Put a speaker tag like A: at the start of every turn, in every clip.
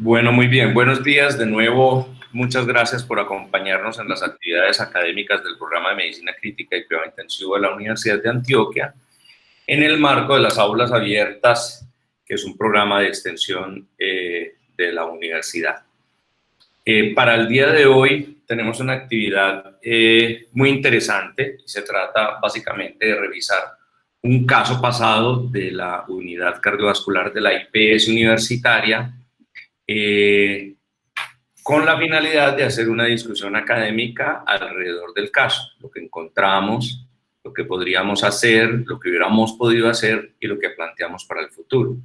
A: Bueno, muy bien. Buenos días de nuevo. Muchas gracias por acompañarnos en las actividades académicas del programa de Medicina Crítica y Cuidado Intensivo de la Universidad de Antioquia, en el marco de las aulas abiertas, que es un programa de extensión de la universidad. Para el día de hoy tenemos una actividad muy interesante. Se trata básicamente de revisar un caso pasado de la unidad cardiovascular de la IPS universitaria, con la finalidad de hacer una discusión académica alrededor del caso, lo que encontramos, lo que podríamos hacer, lo que hubiéramos podido hacer y lo que planteamos para el futuro.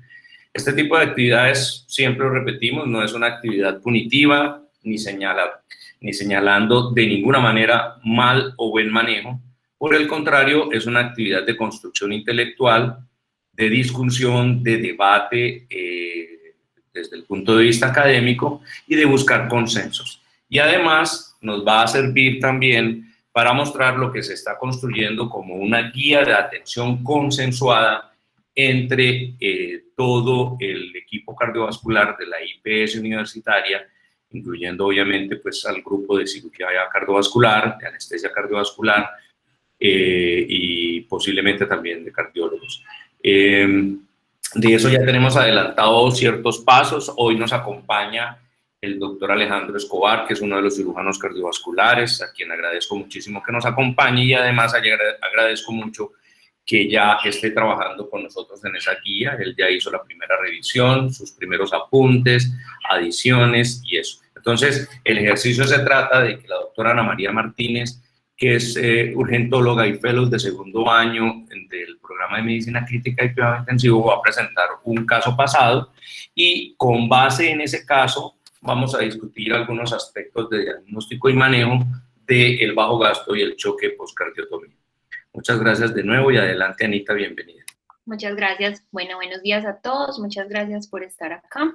A: Este tipo de actividades, siempre lo repetimos, no es una actividad punitiva ni señalando de ninguna manera mal o buen manejo. Por el contrario, es una actividad de construcción intelectual, de discusión, de debate, desde el punto de vista académico y de buscar consensos. Y además nos va a servir también para mostrar lo que se está construyendo como una guía de atención consensuada entre todo el equipo cardiovascular de la IPS universitaria, incluyendo obviamente pues al grupo de cirugía cardiovascular, de anestesia cardiovascular y posiblemente también de cardiólogos. De eso ya tenemos adelantado ciertos pasos. Hoy nos acompaña el doctor Alejandro Escobar, que es uno de los cirujanos cardiovasculares, a quien agradezco muchísimo que nos acompañe, y además agradezco mucho que ya esté trabajando con nosotros en esa guía. Él ya hizo la primera revisión, sus primeros apuntes, adiciones y eso. Entonces, el ejercicio se trata de que la doctora Ana María Martínez, que es urgentóloga y fellow de segundo año del programa de Medicina Crítica y Cuidado Intensivo, va a presentar un caso pasado y con base en ese caso vamos a discutir algunos aspectos de diagnóstico y manejo del bajo gasto y el choque postcardiotomía. Muchas gracias de nuevo y adelante, Anita, bienvenida.
B: Muchas gracias. Bueno, buenos días a todos. Muchas gracias por estar acá.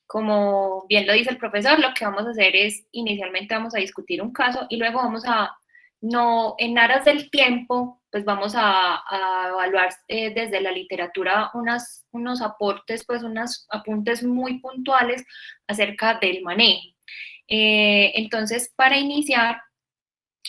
B: Como bien lo dice el profesor, lo que vamos a hacer es, inicialmente vamos a discutir un caso y luego vamos a, no en aras del tiempo, pues vamos a evaluar desde la literatura unos aportes, pues unos apuntes muy puntuales acerca del manejo. Entonces, para iniciar,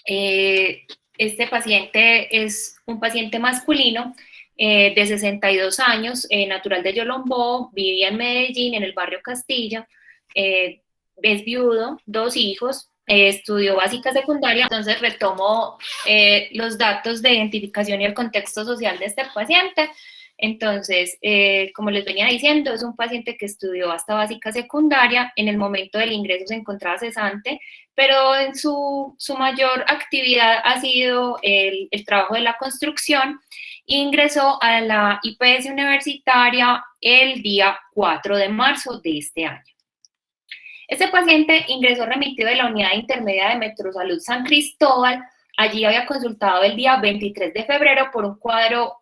B: este paciente es un paciente masculino de 62 años, natural de Yolombó, vivía en Medellín, en el barrio Castilla, es viudo, 2 hijos, estudió básica secundaria. Entonces retomo los datos de identificación y el contexto social de este paciente. Entonces, como les venía diciendo, es un paciente que estudió hasta básica secundaria. En el momento del ingreso se encontraba cesante, pero en su mayor actividad ha sido el trabajo de la construcción. Ingresó a la IPS universitaria el día 4 de marzo de este año. Este paciente ingresó remitido de la unidad intermedia de Metrosalud San Cristóbal. Allí había consultado el día 23 de febrero por un cuadro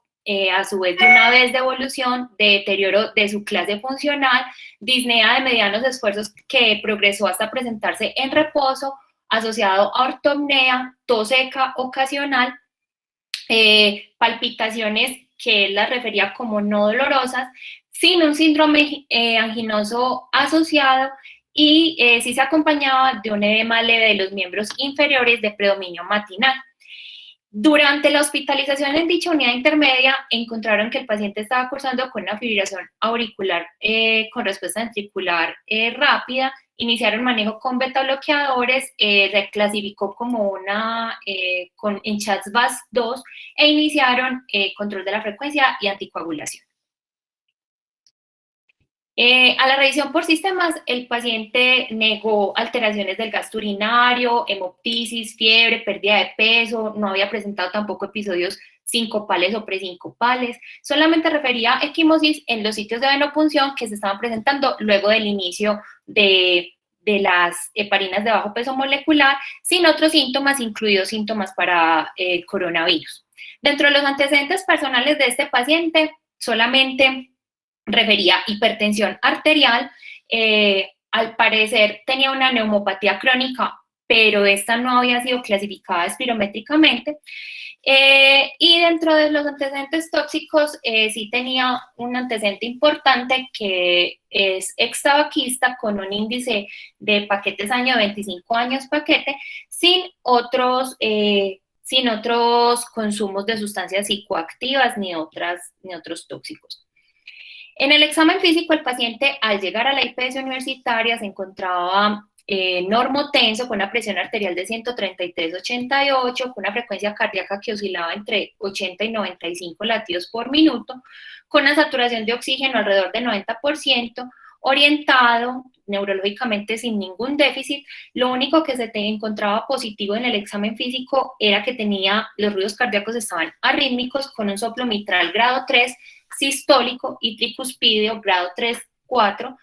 B: a su vez de una vez de evolución, de deterioro de su clase funcional, disnea de medianos esfuerzos que progresó hasta presentarse en reposo, asociado a ortopnea, tos seca ocasional, palpitaciones que él las refería como no dolorosas, sin un síndrome anginoso asociado, y sí se acompañaba de un edema leve de los miembros inferiores de predominio matinal. Durante la hospitalización en dicha unidad intermedia, encontraron que el paciente estaba cursando con una fibrilación auricular con respuesta ventricular rápida. Iniciaron manejo con beta bloqueadores, se clasificó como una con CHADS-VAS2 e iniciaron control de la frecuencia y anticoagulación. A la revisión por sistemas, el paciente negó alteraciones del gasto urinario, hemoptisis, fiebre, pérdida de peso, no había presentado tampoco episodios sincopales o presincopales, solamente refería equimosis en los sitios de venopunción que se estaban presentando luego del inicio de las heparinas de bajo peso molecular, sin otros síntomas, incluidos síntomas para coronavirus. Dentro de los antecedentes personales de este paciente, solamente refería hipertensión arterial, al parecer tenía una neumopatía crónica pero esta no había sido clasificada espirométricamente. Y dentro de los antecedentes tóxicos, sí tenía un antecedente importante que es extabaquista con un índice de paquetes año 25 años paquete, sin otros consumos de sustancias psicoactivas ni otros tóxicos. En el examen físico, el paciente, al llegar a la IPS universitaria, se encontraba normotenso, con una presión arterial de 133/88, con una frecuencia cardíaca que oscilaba entre 80 y 95 latidos por minuto, con una saturación de oxígeno alrededor del 90%, orientado neurológicamente sin ningún déficit. Lo único que se encontraba positivo en el examen físico era que los ruidos cardíacos estaban arrítmicos, con un soplo mitral grado 3, sistólico, y tricuspideo grado 3-4,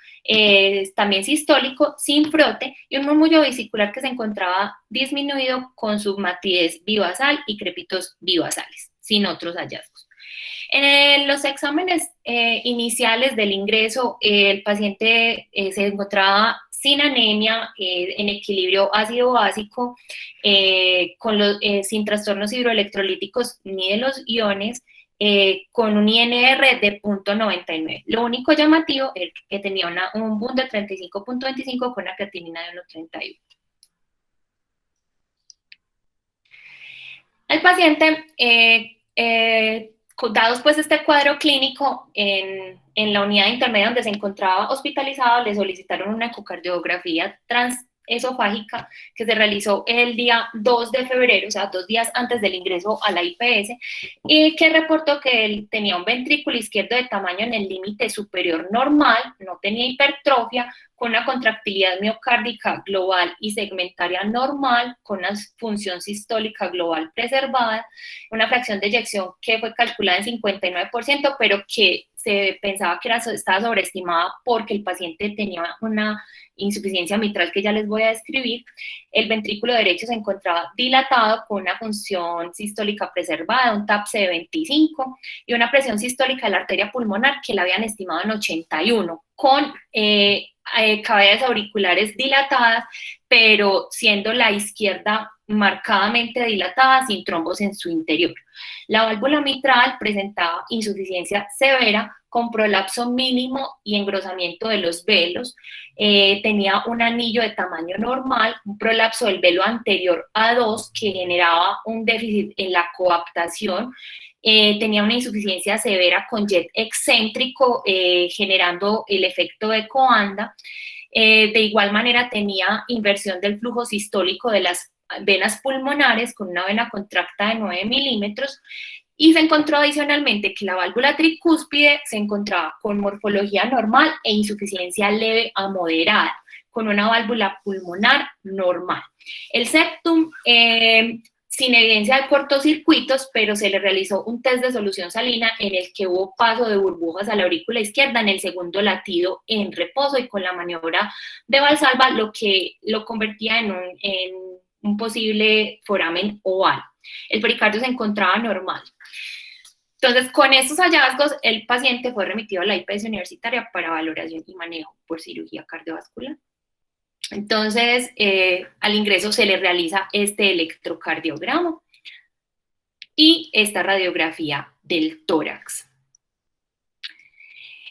B: también sistólico, sin frote, y un murmullo vesicular que se encontraba disminuido con submatidez bivasal y crépitos bivasales, sin otros hallazgos. En los exámenes iniciales del ingreso, el paciente se encontraba sin anemia, en equilibrio ácido-básico, sin trastornos hidroelectrolíticos ni de los iones, con un INR de 0.99. Lo único llamativo es que tenía un BUN de 35.25 con una creatinina de 1.31. El paciente, dados pues este cuadro clínico, en la unidad intermedia donde se encontraba hospitalizado, le solicitaron una ecocardiografía transesofágica que se realizó el día 2 de febrero, o sea, 2 días antes del ingreso a la IPS, y que reportó que él tenía un ventrículo izquierdo de tamaño en el límite superior normal, no tenía hipertrofia, con una contractilidad miocárdica global y segmentaria normal, con una función sistólica global preservada, una fracción de eyección que fue calculada en 59%, pero que se pensaba que estaba sobreestimada porque el paciente tenía una insuficiencia mitral que ya les voy a describir. El ventrículo derecho se encontraba dilatado con una función sistólica preservada, un TAPSE de 25 y una presión sistólica de la arteria pulmonar que la habían estimado en 81, con cavidades auriculares dilatadas, pero siendo la izquierda marcadamente dilatada, sin trombos en su interior. La válvula mitral presentaba insuficiencia severa, con prolapso mínimo y engrosamiento de los velos. Tenía un anillo de tamaño normal, un prolapso del velo anterior A2 que generaba un déficit en la coaptación. Tenía una insuficiencia severa con jet excéntrico, generando el efecto de coanda. De igual manera tenía inversión del flujo sistólico de las venas pulmonares, con una vena contracta de 9 milímetros, y se encontró adicionalmente que la válvula tricúspide se encontraba con morfología normal e insuficiencia leve a moderada, con una válvula pulmonar normal. El septum, sin evidencia de cortocircuitos, pero se le realizó un test de solución salina en el que hubo paso de burbujas a la aurícula izquierda en el segundo latido en reposo, y con la maniobra de Valsalva, lo que lo convertía en un posible foramen oval. El pericardio se encontraba normal. Entonces, con estos hallazgos, el paciente fue remitido a la IPS universitaria para valoración y manejo por cirugía cardiovascular. Entonces, al ingreso se le realiza este electrocardiograma y esta radiografía del tórax.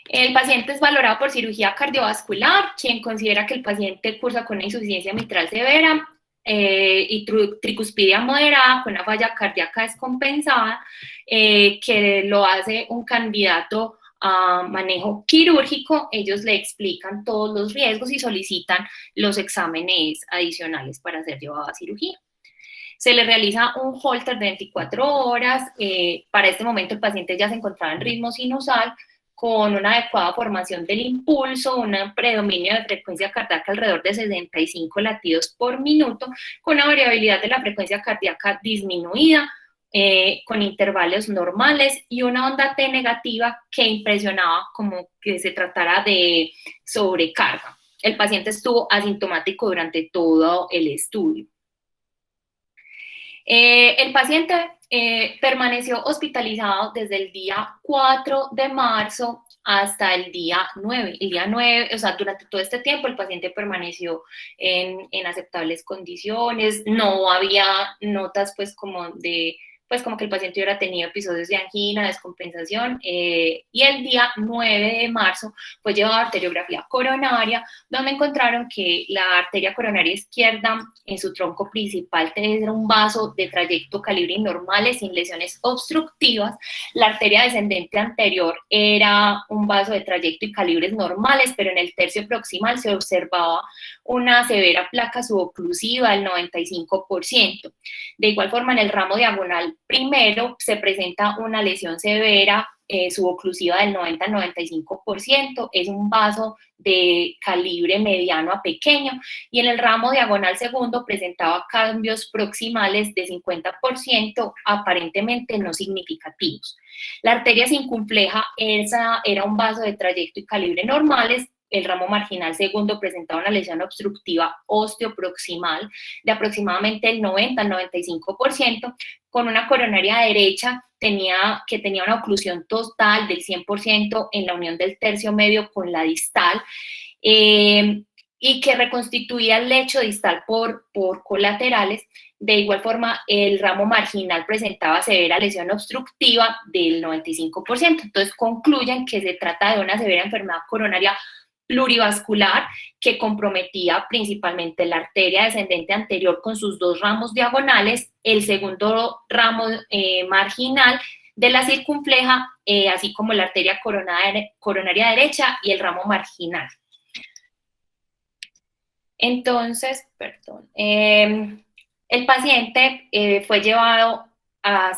B: El paciente es valorado por cirugía cardiovascular, quien considera que el paciente cursa con una insuficiencia mitral severa y tricuspidia moderada, con una falla cardíaca descompensada, que lo hace un candidato a manejo quirúrgico. Ellos le explican todos los riesgos y solicitan los exámenes adicionales para ser llevado a cirugía. Se le realiza un Holter de 24 horas. Para este momento el paciente ya se encontraba en ritmo sinusal, con una adecuada formación del impulso, un predominio de frecuencia cardíaca alrededor de 65 latidos por minuto, con una variabilidad de la frecuencia cardíaca disminuida, con intervalos normales, y una onda T negativa que impresionaba como que se tratara de sobrecarga. El paciente estuvo asintomático durante todo el estudio. El paciente permaneció hospitalizado desde el día 4 de marzo hasta el día 9. El día 9, o sea, durante todo este tiempo el paciente permaneció en aceptables condiciones, no había notas pues como de pues como que el paciente hubiera tenido episodios de angina, descompensación, y el día 9 de marzo fue llevado a arteriografía coronaria, donde encontraron que la arteria coronaria izquierda en su tronco principal tenía un vaso de trayecto calibre normales sin lesiones obstructivas. La arteria descendente anterior era un vaso de trayecto y calibres normales, pero en el tercio proximal se observaba una severa placa suboclusiva del 95%. De igual forma, en el ramo diagonal primero se presenta una lesión severa suboclusiva del 90-95%, es un vaso de calibre mediano a pequeño, y en el ramo diagonal segundo presentaba cambios proximales de 50%, aparentemente no significativos. La arteria circunfleja era un vaso de trayecto y calibre normales. El ramo marginal segundo presentaba una lesión obstructiva osteoproximal de aproximadamente el 90-95%, con una coronaria derecha que tenía una oclusión total del 100% en la unión del tercio medio con la distal, y que reconstituía el lecho distal por colaterales. De igual forma, el ramo marginal presentaba severa lesión obstructiva del 95%. Entonces, concluyen que se trata de una severa enfermedad coronaria plurivascular que comprometía principalmente la arteria descendente anterior con sus dos ramos diagonales, el segundo ramo marginal de la circunfleja, así como la arteria coronaria derecha y el ramo marginal. Entonces, el paciente fue llevado a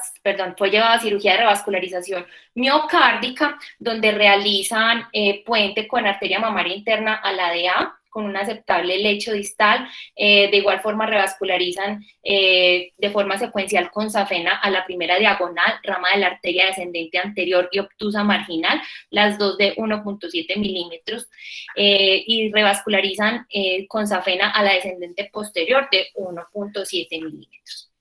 B: cirugía de revascularización miocárdica, donde realizan puente con arteria mamaria interna a la DA, con un aceptable lecho distal. De igual forma revascularizan de forma secuencial con safena a la primera diagonal, rama de la arteria descendente anterior y obtusa marginal, las dos de 1.7 milímetros, y revascularizan con safena a la descendente posterior de 1.7 milímetros.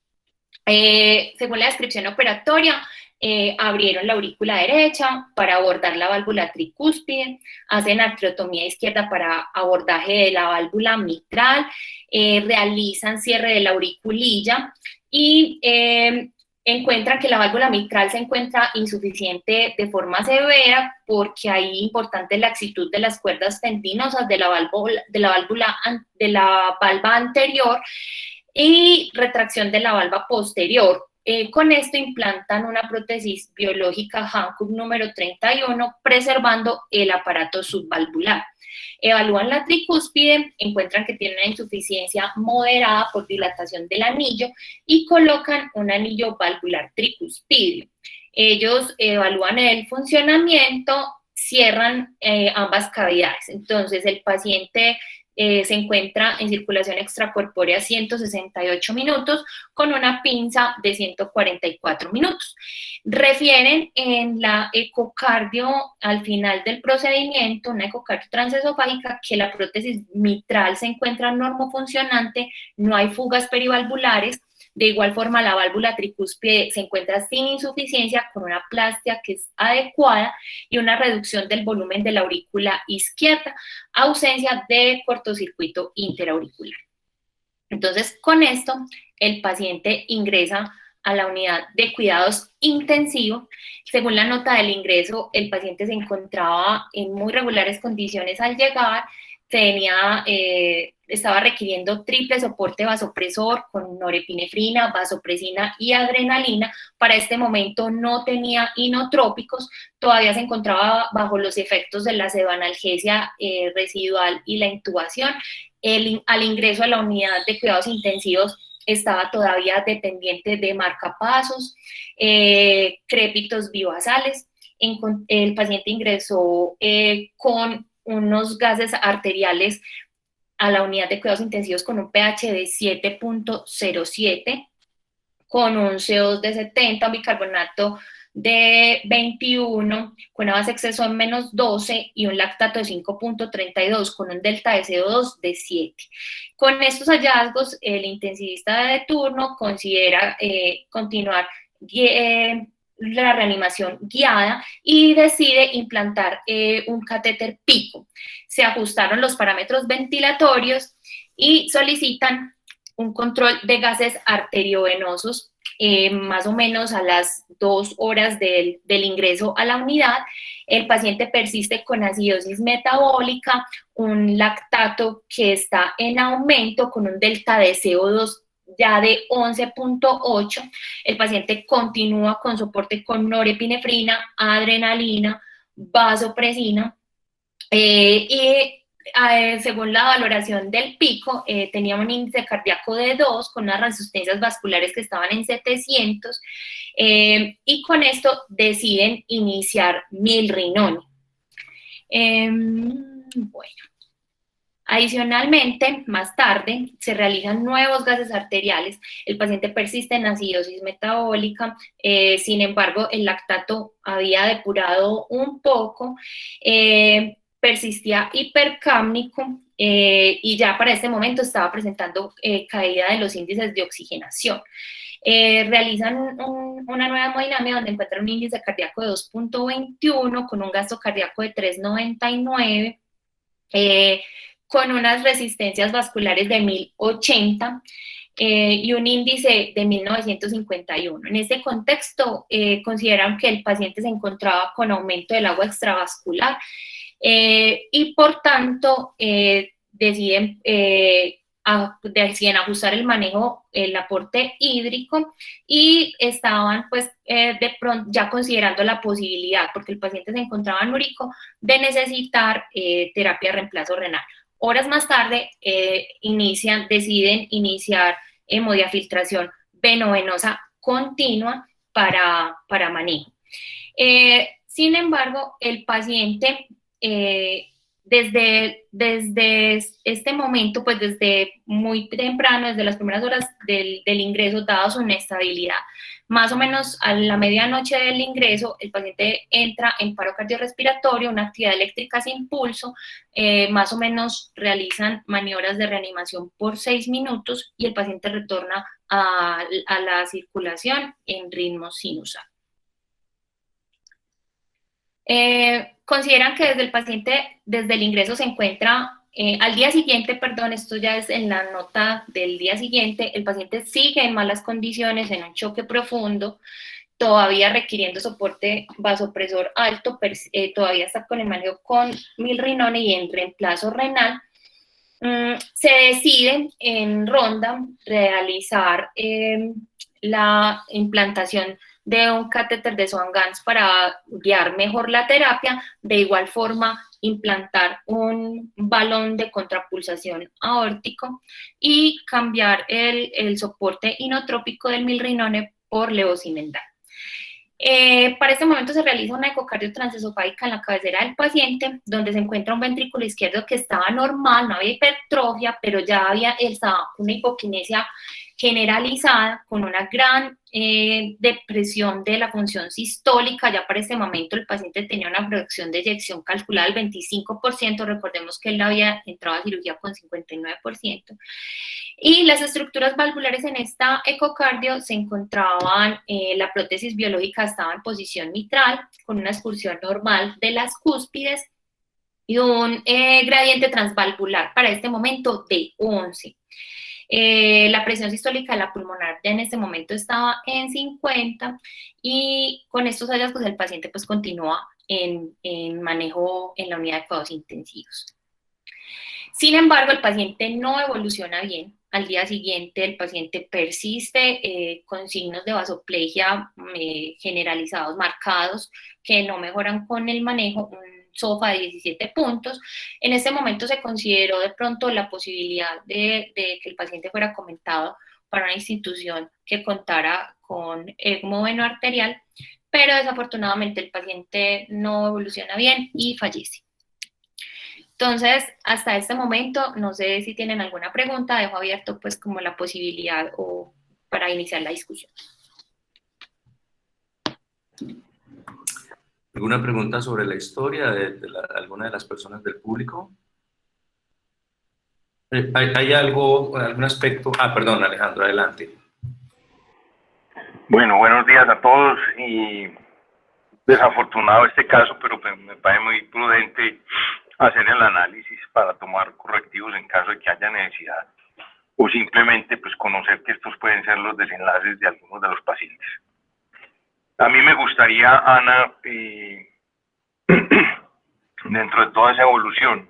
B: Según la descripción operatoria, abrieron la aurícula derecha para abordar la válvula tricúspide, hacen arteriotomía izquierda para abordaje de la válvula mitral, realizan cierre de la auriculilla y encuentran que la válvula mitral se encuentra insuficiente de forma severa porque hay importante laxitud de las cuerdas tendinosas de la valva anterior y retracción de la valva posterior. Con esto implantan una prótesis biológica Hankook número 31, preservando el aparato subvalvular. Evalúan la tricúspide, encuentran que tiene una insuficiencia moderada por dilatación del anillo y colocan un anillo valvular tricúspideo. Ellos evalúan el funcionamiento, cierran ambas cavidades. Entonces, el paciente se encuentra en circulación extracorpórea 168 minutos con una pinza de 144 minutos. Refieren en la ecocardio al final del procedimiento, una ecocardio transesofágica, que la prótesis mitral se encuentra normofuncionante, no hay fugas perivalvulares. De igual forma, la válvula tricúspide se encuentra sin insuficiencia, con una plastia que es adecuada y una reducción del volumen de la aurícula izquierda, ausencia de cortocircuito interauricular. Entonces, con esto, el paciente ingresa a la unidad de cuidados intensivos. Según la nota del ingreso, el paciente se encontraba en muy regulares condiciones al llegar, estaba requiriendo triple soporte vasopresor con norepinefrina, vasopresina y adrenalina. Para este momento no tenía inotrópicos, todavía se encontraba bajo los efectos de la sedanalgesia residual y la intubación. Al ingreso a la unidad de cuidados intensivos estaba todavía dependiente de marcapasos, crépitos bivasales. El paciente ingresó con unos gases arteriales a la unidad de cuidados intensivos con un pH de 7.07, con un CO2 de 70, un bicarbonato de 21, con una base exceso en -12 y un lactato de 5.32, con un delta de CO2 de 7. Con estos hallazgos, el intensivista de turno considera continuar la reanimación guiada y decide implantar un catéter PICO. Se ajustaron los parámetros ventilatorios y solicitan un control de gases arteriovenosos más o menos a las 2 horas del ingreso a la unidad. El paciente persiste con acidosis metabólica, un lactato que está en aumento con un delta de CO2 ya de 11.8. El paciente continúa con soporte con norepinefrina, adrenalina, vasopresina, y según la valoración del pico, tenía un índice cardíaco de 2 con unas resistencias vasculares que estaban en 700, y con esto deciden iniciar milrinone. Bueno. Adicionalmente, más tarde, se realizan nuevos gases arteriales, el paciente persiste en acidosis metabólica, sin embargo, el lactato había depurado un poco, persistía hipercámnico, y ya para este momento estaba presentando caída de los índices de oxigenación. Realizan una nueva hemodinamia donde encuentran un índice cardíaco de 2.21 con un gasto cardíaco de 3.99, con unas resistencias vasculares de 1080 y un índice de 1951. En este contexto, consideran que el paciente se encontraba con aumento del agua extravascular, y por tanto deciden ajustar el manejo, el aporte hídrico, y estaban pues de pronto ya considerando la posibilidad, porque el paciente se encontraba anúrico, de necesitar terapia de reemplazo renal. Horas más tarde deciden iniciar hemodiafiltración venovenosa continua para manejo. Sin embargo, el paciente desde este momento, pues desde muy temprano, desde las primeras horas del ingreso, dado su inestabilidad, más o menos a la medianoche del ingreso, el paciente entra en paro cardiorrespiratorio, una actividad eléctrica sin pulso, más o menos realizan maniobras de reanimación por 6 minutos y el paciente retorna a la circulación en ritmo sinusal. Consideran que desde el ingreso se encuentra, al día siguiente, perdón, esto ya es en la nota del día siguiente, el paciente sigue en malas condiciones, en un choque profundo, todavía requiriendo soporte vasopresor alto, todavía está con el manejo con milrinone y en reemplazo renal. Se decide en ronda realizar la implantación de un catéter de Swan-Ganz para guiar mejor la terapia, de igual forma implantar un balón de contrapulsación aórtico y cambiar el soporte inotrópico del milrinone por levosimendan. Para este momento se realiza una ecocardio transesofágica en la cabecera del paciente, donde se encuentra un ventrículo izquierdo que estaba normal, no había hipertrofia, pero ya estaba una hipoquinesia generalizada, con una gran depresión de la función sistólica. Ya para este momento el paciente tenía una fracción de eyección calculada del 25%, recordemos que él había entrado a cirugía con 59%, y las estructuras valvulares en esta ecocardio se encontraban, la prótesis biológica estaba en posición mitral, con una excursión normal de las cúspides y un gradiente transvalvular para este momento de 11. La presión sistólica de la pulmonar ya en este momento estaba en 50, y con estos hallazgos el paciente pues continúa en manejo en la unidad de cuidados intensivos. Sin embargo, el paciente no evoluciona bien. Al día siguiente el paciente persiste con signos de vasoplegia generalizados marcados que no mejoran con el manejo, un SOFA de 17 puntos. En este momento se consideró de pronto la posibilidad de que el paciente fuera comentado para una institución que contara con ECMO venoarterial, pero desafortunadamente el paciente no evoluciona bien y fallece. Entonces, hasta este momento, no sé si tienen alguna pregunta, dejo abierto pues como la posibilidad o para iniciar la discusión.
A: ¿Alguna pregunta sobre la historia de alguna de las personas del público? ¿Hay algún aspecto? Ah, perdón, Alejandro, adelante.
C: Bueno, buenos días a todos y desafortunado este caso, pero pues me parece muy prudente hacer el análisis para tomar correctivos en caso de que haya necesidad o simplemente pues conocer que estos pueden ser los desenlaces de algunos de los pacientes. A mí me gustaría, Ana, dentro de toda esa evolución,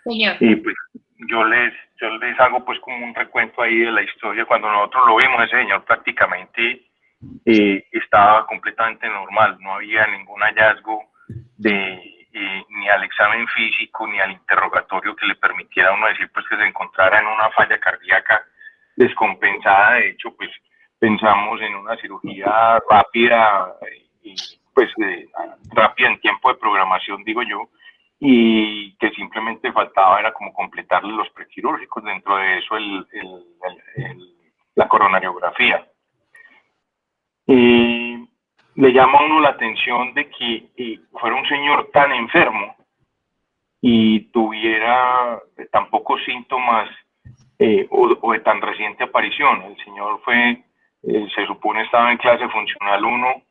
B: Señor.
C: y pues yo les hago pues como un recuento ahí de la historia. Cuando nosotros lo vimos, ese señor prácticamente estaba completamente normal, no había ningún hallazgo ni al examen físico ni al interrogatorio que le permitiera a uno decir pues que se encontrara en una falla cardíaca descompensada. De hecho, pues pensamos en una cirugía rápida y pues rápida en tiempo de programación, digo yo, y que simplemente faltaba era como completarle los prequirúrgicos, dentro de eso la coronariografía. Le llama a uno la atención de que fuera un señor tan enfermo y tuviera tan pocos síntomas o de tan reciente aparición. El señor se supone estaba en clase funcional 1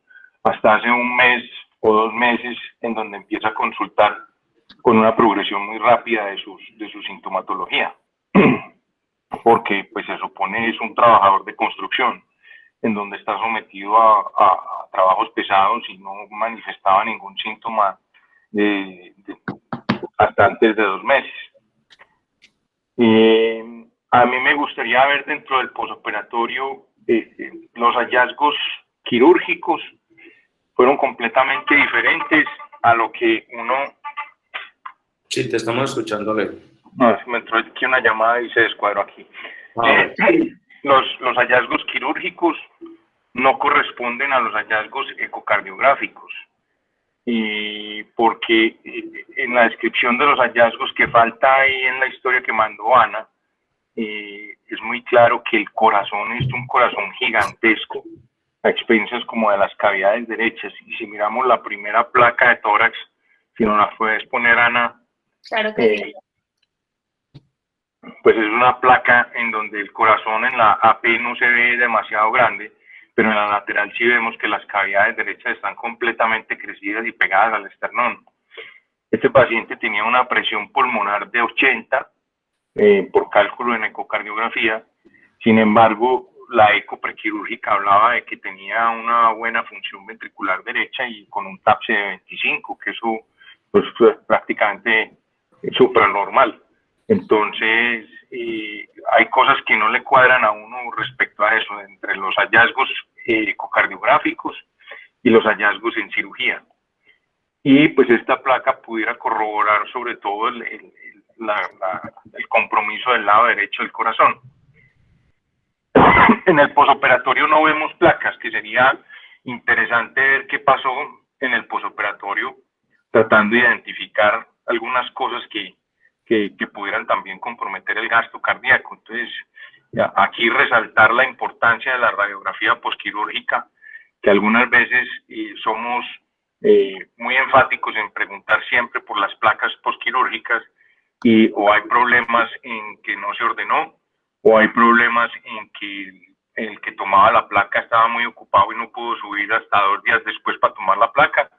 C: hasta hace un mes o 2 meses, en donde empieza a consultar con una progresión muy rápida de su sintomatología, porque pues se supone es un trabajador de construcción, en donde está sometido a trabajos pesados y no manifestaba ningún síntoma hasta antes de 2 meses. A mí me gustaría ver dentro del posoperatorio los hallazgos quirúrgicos fueron completamente diferentes a lo que uno...
A: Sí, te estamos escuchando, Leo.
C: No, me entró aquí una llamada y se descuadró aquí. Los hallazgos quirúrgicos no corresponden a los hallazgos ecocardiográficos, y porque en la descripción de los hallazgos que falta ahí en la historia que mandó Ana, es muy claro que el corazón es un corazón gigantesco, a expensas como de las cavidades derechas. Y si miramos la primera placa de tórax, si nos la puedes poner, Ana.
B: Claro que sí.
C: Pues es una placa en donde el corazón en la AP no se ve demasiado grande, pero en la lateral sí vemos que las cavidades derechas están completamente crecidas y pegadas al esternón. Este paciente tenía una presión pulmonar de 80 por cálculo en ecocardiografía. Sin embargo, la eco prequirúrgica hablaba de que tenía una buena función ventricular derecha y con un TAPSE de 25, que eso pues, prácticamente es supranormal. Entonces, hay cosas que no le cuadran a uno respecto a eso, entre los hallazgos ecocardiográficos y los hallazgos en cirugía. Y pues esta placa pudiera corroborar sobre todo el compromiso del lado derecho del corazón. En el posoperatorio no vemos placas, que sería interesante ver qué pasó en el posoperatorio, tratando de identificar algunas cosas que pudieran también comprometer el gasto cardíaco. Entonces, aquí resaltar la importancia de la radiografía posquirúrgica, que algunas veces somos muy enfáticos en preguntar siempre por las placas posquirúrgicas, o hay problemas en que no se ordenó, o hay problemas en que el que tomaba la placa estaba muy ocupado y no pudo subir hasta 2 días después para tomar la placa,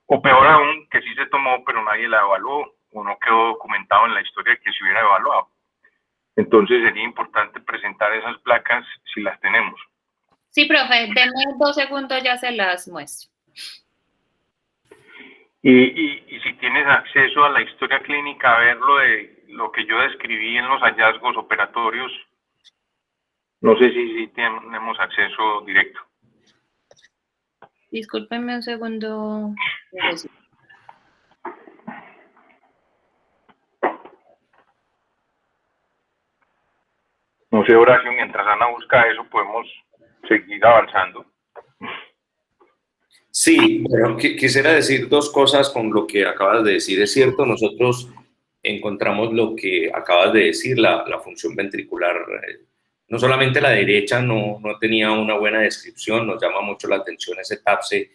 C: o peor aún, que sí se tomó pero nadie la evaluó, o no quedó documentado en la historia que se hubiera evaluado. Entonces sería importante presentar esas placas si las tenemos.
B: Sí, profe, denme 2 segundos, ya se las muestro.
C: Y si tienes acceso a la historia clínica, a ver lo que yo describí en los hallazgos operatorios, no sé si tenemos acceso directo.
B: Discúlpenme un segundo.
C: No sé, Horacio, mientras Ana busca eso, podemos seguir avanzando.
A: Sí, pero quisiera decir 2 cosas con lo que acabas de decir. Es cierto, nosotros encontramos lo que acabas de decir, la función ventricular. No solamente la derecha no tenía una buena descripción, nos llama mucho la atención ese TAPSE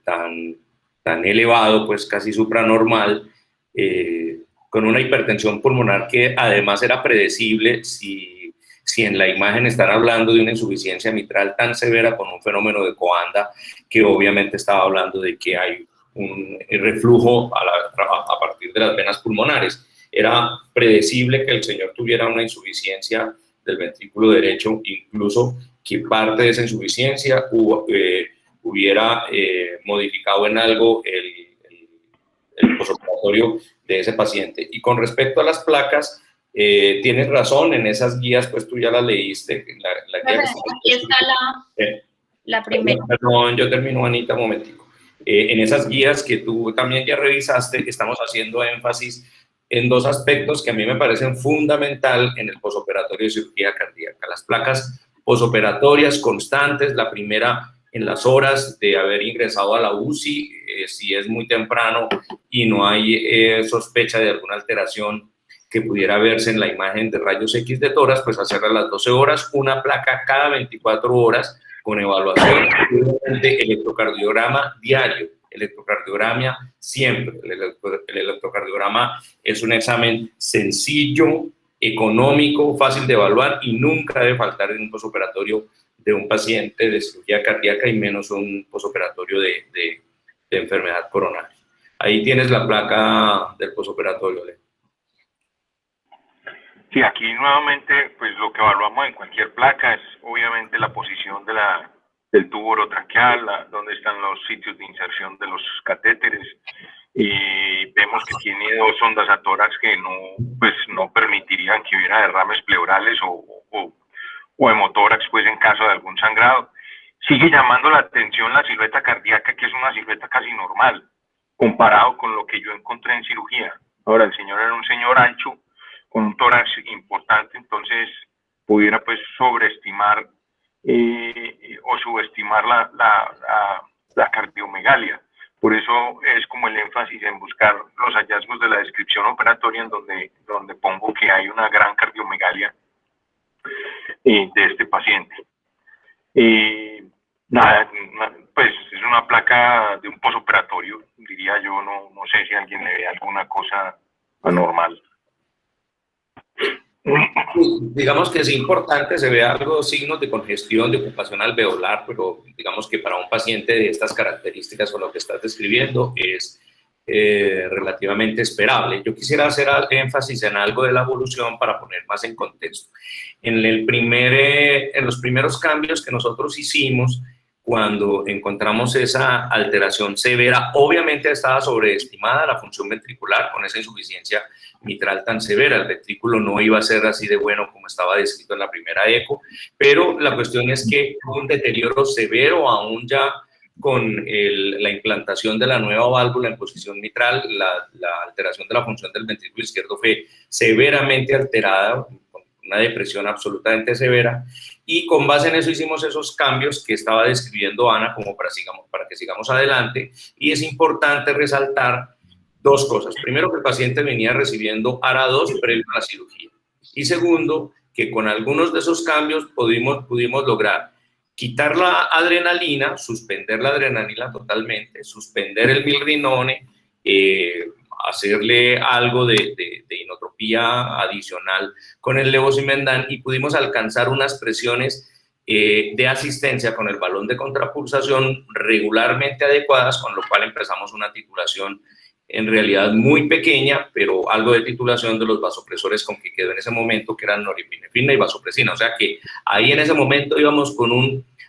A: tan elevado, pues casi supranormal, con una hipertensión pulmonar que además era predecible si si en la imagen están hablando de una insuficiencia mitral tan severa con un fenómeno de Coanda, que obviamente estaba hablando de que hay un reflujo a partir de las venas pulmonares. Era predecible que el señor tuviera una insuficiencia del ventrículo derecho, incluso que parte de esa insuficiencia hubiera modificado en algo el posoperatorio de ese paciente. Y con respecto a las placas, tienes razón, en esas guías, pues tú ya las leíste.
B: Aquí está la primera.
A: Perdón, yo termino, Anita, un momentico. En esas guías que tú también ya revisaste, estamos haciendo énfasis en dos aspectos que a mí me parecen fundamental en el posoperatorio de cirugía cardíaca. Las placas posoperatorias constantes, la primera en las horas de haber ingresado a la UCI, si es muy temprano y no hay sospecha de alguna alteración que pudiera verse en la imagen de rayos X de tórax, pues hacerla a las 12 horas, una placa cada 24 horas con evaluación de electrocardiograma diario. Electrocardiograma siempre. El electrocardiograma es un examen sencillo, económico, fácil de evaluar y nunca debe faltar en un posoperatorio de un paciente de cirugía cardíaca y menos un posoperatorio de enfermedad coronaria. Ahí tienes la placa del posoperatorio, Leo.
C: Sí, aquí nuevamente, pues lo que evaluamos en cualquier placa es obviamente la posición del tubo orotraqueal, donde están los sitios de inserción de los catéteres, y vemos que tiene dos sondas a tórax que no permitirían que hubiera derrames pleurales o hemotórax, pues en caso de algún sangrado. Sigue llamando la atención la silueta cardíaca, que es una silueta casi normal, comparado con lo que yo encontré en cirugía. Ahora, el señor era un señor ancho, con un tórax importante, entonces pudiera pues sobreestimar o subestimar la cardiomegalia. Por eso es como el énfasis en buscar los hallazgos de la descripción operatoria en donde pongo que hay una gran cardiomegalia de este paciente. Pues es una placa de un posoperatorio, diría yo, no sé si alguien le ve alguna cosa anormal.
A: Digamos que es importante, se ve algo, signos de congestión, de ocupación alveolar, pero digamos que para un paciente de estas características con lo que estás describiendo es relativamente esperable. Yo quisiera hacer énfasis en algo de la evolución para poner más en contexto. En los primeros cambios que nosotros hicimos, cuando encontramos esa alteración severa, obviamente estaba sobreestimada la función ventricular con esa insuficiencia mitral tan severa. El ventrículo no iba a ser así de bueno como estaba descrito en la primera eco, pero la cuestión es que hubo un deterioro severo aún ya con la implantación de la nueva válvula en posición mitral. La alteración de la función del ventrículo izquierdo fue severamente alterada, con una depresión absolutamente severa, y con base en eso hicimos esos cambios que estaba describiendo Ana como para que sigamos adelante. Y es importante resaltar dos cosas. Primero, que el paciente venía recibiendo ARA2 previo a la cirugía. Y segundo, que con algunos de esos cambios pudimos lograr quitar la adrenalina, suspender la adrenalina totalmente, suspender el milrinone, hacerle algo de inotropía adicional con el levosimendan, y pudimos alcanzar unas presiones de asistencia con el balón de contrapulsación regularmente adecuadas, con lo cual empezamos una titulación en realidad muy pequeña, pero algo de titulación de los vasopresores con que quedó en ese momento, que eran noripinefrina y vasopresina. O sea que ahí en ese momento íbamos con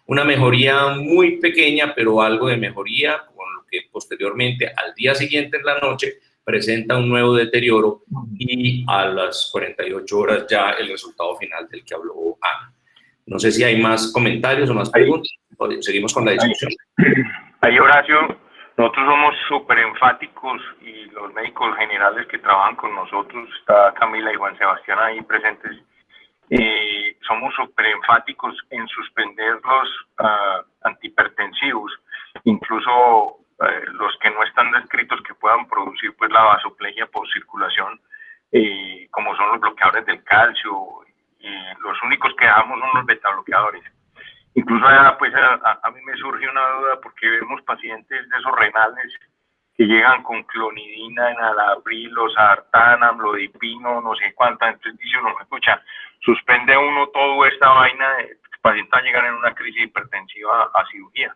A: una mejoría muy pequeña, pero algo de mejoría, con lo que posteriormente, al día siguiente en la noche, presenta un nuevo deterioro, y a las 48 horas ya el resultado final del que habló Ana. No sé si hay más comentarios o más preguntas. Seguimos con la discusión.
C: Ahí, Horacio, nosotros somos súper enfáticos, y los médicos generales que trabajan con nosotros, está Camila y Juan Sebastián ahí presentes, somos súper enfáticos en suspender los antihipertensivos, incluso los que no están descritos que puedan producir pues la vasoplegia por circulación, como son los bloqueadores del calcio, y los únicos que damos son los betabloqueadores. Incluso pues a mí me surge una duda, porque vemos pacientes de esos renales que llegan con clonidina, enalapril, losartán, amlodipino, no sé cuántas. Entonces dice uno, escucha, suspende uno toda esta vaina, el paciente va a llegar en una crisis hipertensiva a cirugía.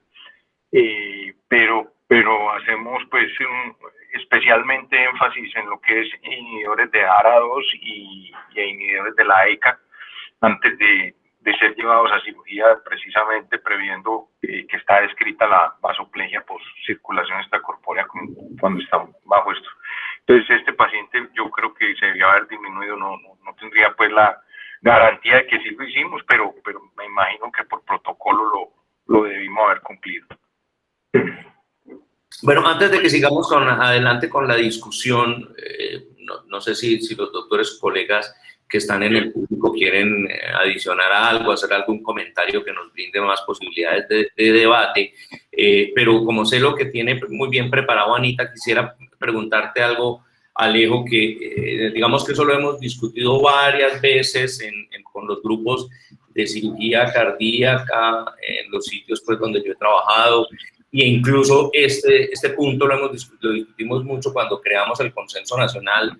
C: Pero hacemos pues especialmente énfasis en lo que es inhibidores de ARA2 y inhibidores de la ECA antes de ser llevados a cirugía, precisamente previendo que está descrita la vasoplegia por circulación extracorpórea cuando está bajo esto. Entonces este paciente yo creo que se debió haber disminuido, no tendría pues la garantía de que sí lo hicimos, pero me imagino que por protocolo lo debimos haber cumplido.
A: Bueno, antes de que sigamos adelante con la discusión, no sé si los doctores colegas que están en el público quieren adicionar algo, hacer algún comentario que nos brinde más posibilidades de debate, pero como sé lo que tiene muy bien preparado Anita, quisiera preguntarte algo, Alejo, que digamos que eso lo hemos discutido varias veces con los grupos de cirugía cardíaca, en los sitios pues, donde yo he trabajado, e incluso este punto lo discutimos mucho cuando creamos el Consenso Nacional,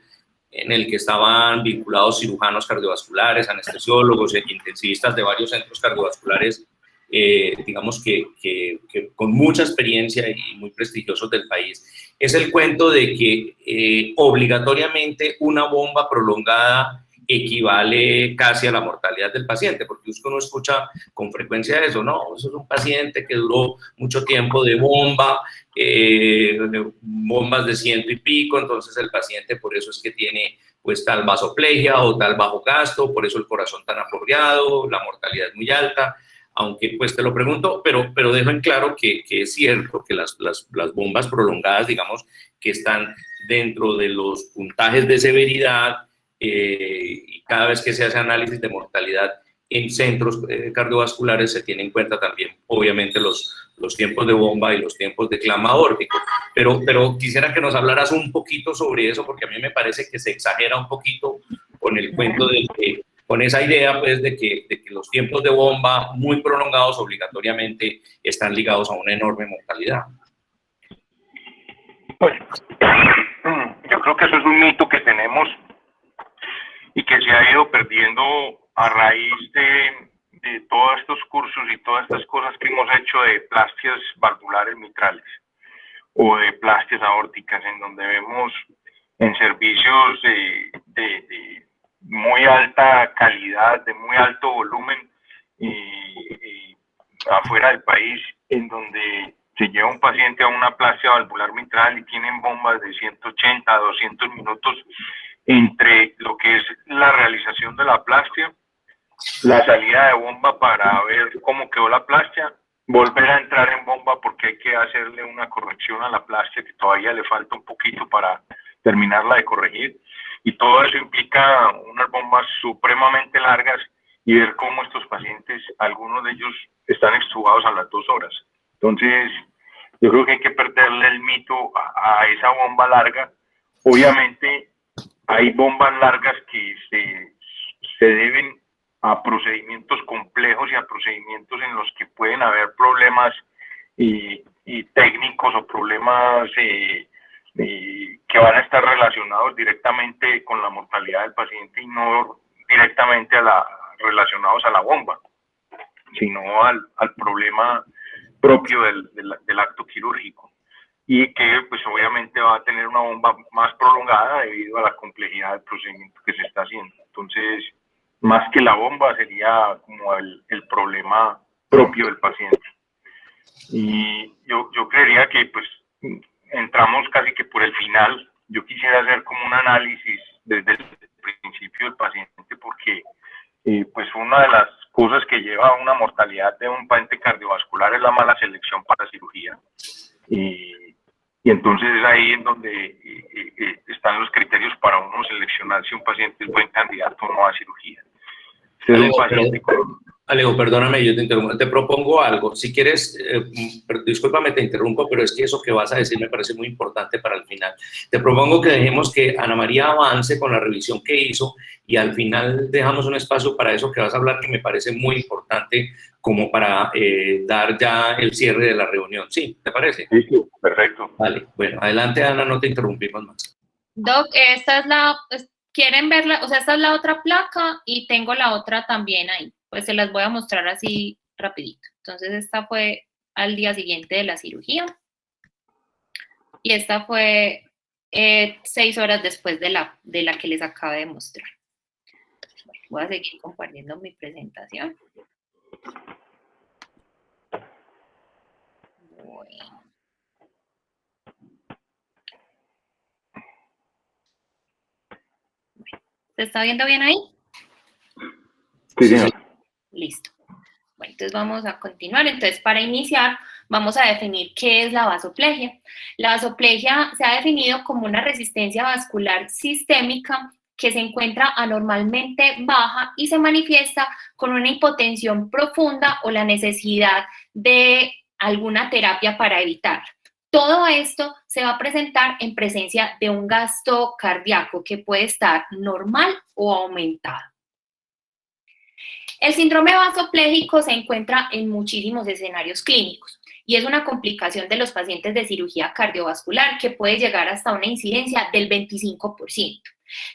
A: en el que estaban vinculados cirujanos cardiovasculares, anestesiólogos e intensivistas de varios centros cardiovasculares, digamos que con mucha experiencia y muy prestigiosos del país. Es el cuento de que obligatoriamente una bomba prolongada equivale casi a la mortalidad del paciente, porque uno escucha con frecuencia eso, no, eso es un paciente que duró mucho tiempo de bomba, bombas de 100 y pico, entonces el paciente por eso es que tiene pues tal vasoplegia o tal bajo gasto, por eso el corazón tan aporreado, la mortalidad es muy alta, aunque pues te lo pregunto, pero dejo en claro que es cierto que las bombas prolongadas, digamos, que están dentro de los puntajes de severidad, y cada vez que se hace análisis de mortalidad en centros cardiovasculares se tiene en cuenta también, obviamente, los tiempos de bomba y los tiempos de clama aórtico. Pero quisiera que nos hablaras un poquito sobre eso, porque a mí me parece que se exagera un poquito con el cuento de que, con esa idea, pues, de que los tiempos de bomba muy prolongados obligatoriamente están ligados a una enorme mortalidad.
C: Pues, yo creo que eso es un mito que tenemos y que se ha ido perdiendo a raíz de todos estos cursos y todas estas cosas que hemos hecho de plastias valvulares mitrales o de plastias aórticas, en donde vemos en servicios de muy alta calidad, de muy alto volumen, afuera del país, en donde se lleva un paciente a una plastia valvular mitral y tienen bombas de 180 a 200 minutos entre lo que es la realización de la plastia, la salida de bomba para ver cómo quedó la plastia, volver a entrar en bomba porque hay que hacerle una corrección a la plastia que todavía le falta un poquito para terminarla de corregir, y todo eso implica unas bombas supremamente largas y ver cómo estos pacientes, algunos de ellos están extubados a las 2 horas. Entonces, yo creo que hay que perderle el mito a esa bomba larga. Obviamente, hay bombas largas que se deben a procedimientos complejos y a procedimientos en los que pueden haber problemas y técnicos o problemas que van a estar relacionados directamente con la mortalidad del paciente y no directamente relacionados a la bomba, sino al problema propio del acto quirúrgico, y que pues obviamente va a tener una bomba más prolongada debido a la complejidad del procedimiento que se está haciendo. Entonces, más que la bomba sería como el problema propio del paciente. Y yo creería que pues entramos casi que por el final. Yo quisiera hacer como un análisis desde el principio del paciente, porque pues una de las cosas que lleva a una mortalidad de un paciente cardiovascular es la mala selección para cirugía. Y entonces es ahí en donde están los criterios para uno seleccionar si un paciente es buen candidato o no a cirugía.
A: Alejo, perdóname, yo te interrumpo. Te propongo algo. Si quieres, discúlpame, te interrumpo, pero es que eso que vas a decir me parece muy importante para el final. Te propongo que dejemos que Ana María avance con la revisión que hizo y al final dejamos un espacio para eso que vas a hablar, que me parece muy importante como para dar ya el cierre de la reunión. ¿Sí? ¿Te parece?
C: Sí, sí, perfecto.
A: Vale. Bueno, adelante, Ana, no te interrumpimos más.
B: Doc, esta es ¿quieren verla? O sea, esta es la otra placa y tengo la otra también ahí. Pues se las voy a mostrar así rapidito. Entonces, esta fue al día siguiente de la cirugía. Y esta fue 6 horas después de la que les acabo de mostrar. Bueno, voy a seguir compartiendo mi presentación. Bueno. ¿Se está viendo bien ahí?
C: Sí, señor.
B: Listo. Bueno, entonces vamos a continuar. Entonces, para iniciar, vamos a definir qué es la vasoplegia. La vasoplegia se ha definido como una resistencia vascular sistémica que se encuentra anormalmente baja y se manifiesta con una hipotensión profunda o la necesidad de alguna terapia para evitarla. Todo esto se va a presentar en presencia de un gasto cardíaco que puede estar normal o aumentado. El síndrome vasopléjico se encuentra en muchísimos escenarios clínicos y es una complicación de los pacientes de cirugía cardiovascular que puede llegar hasta una incidencia del 25%.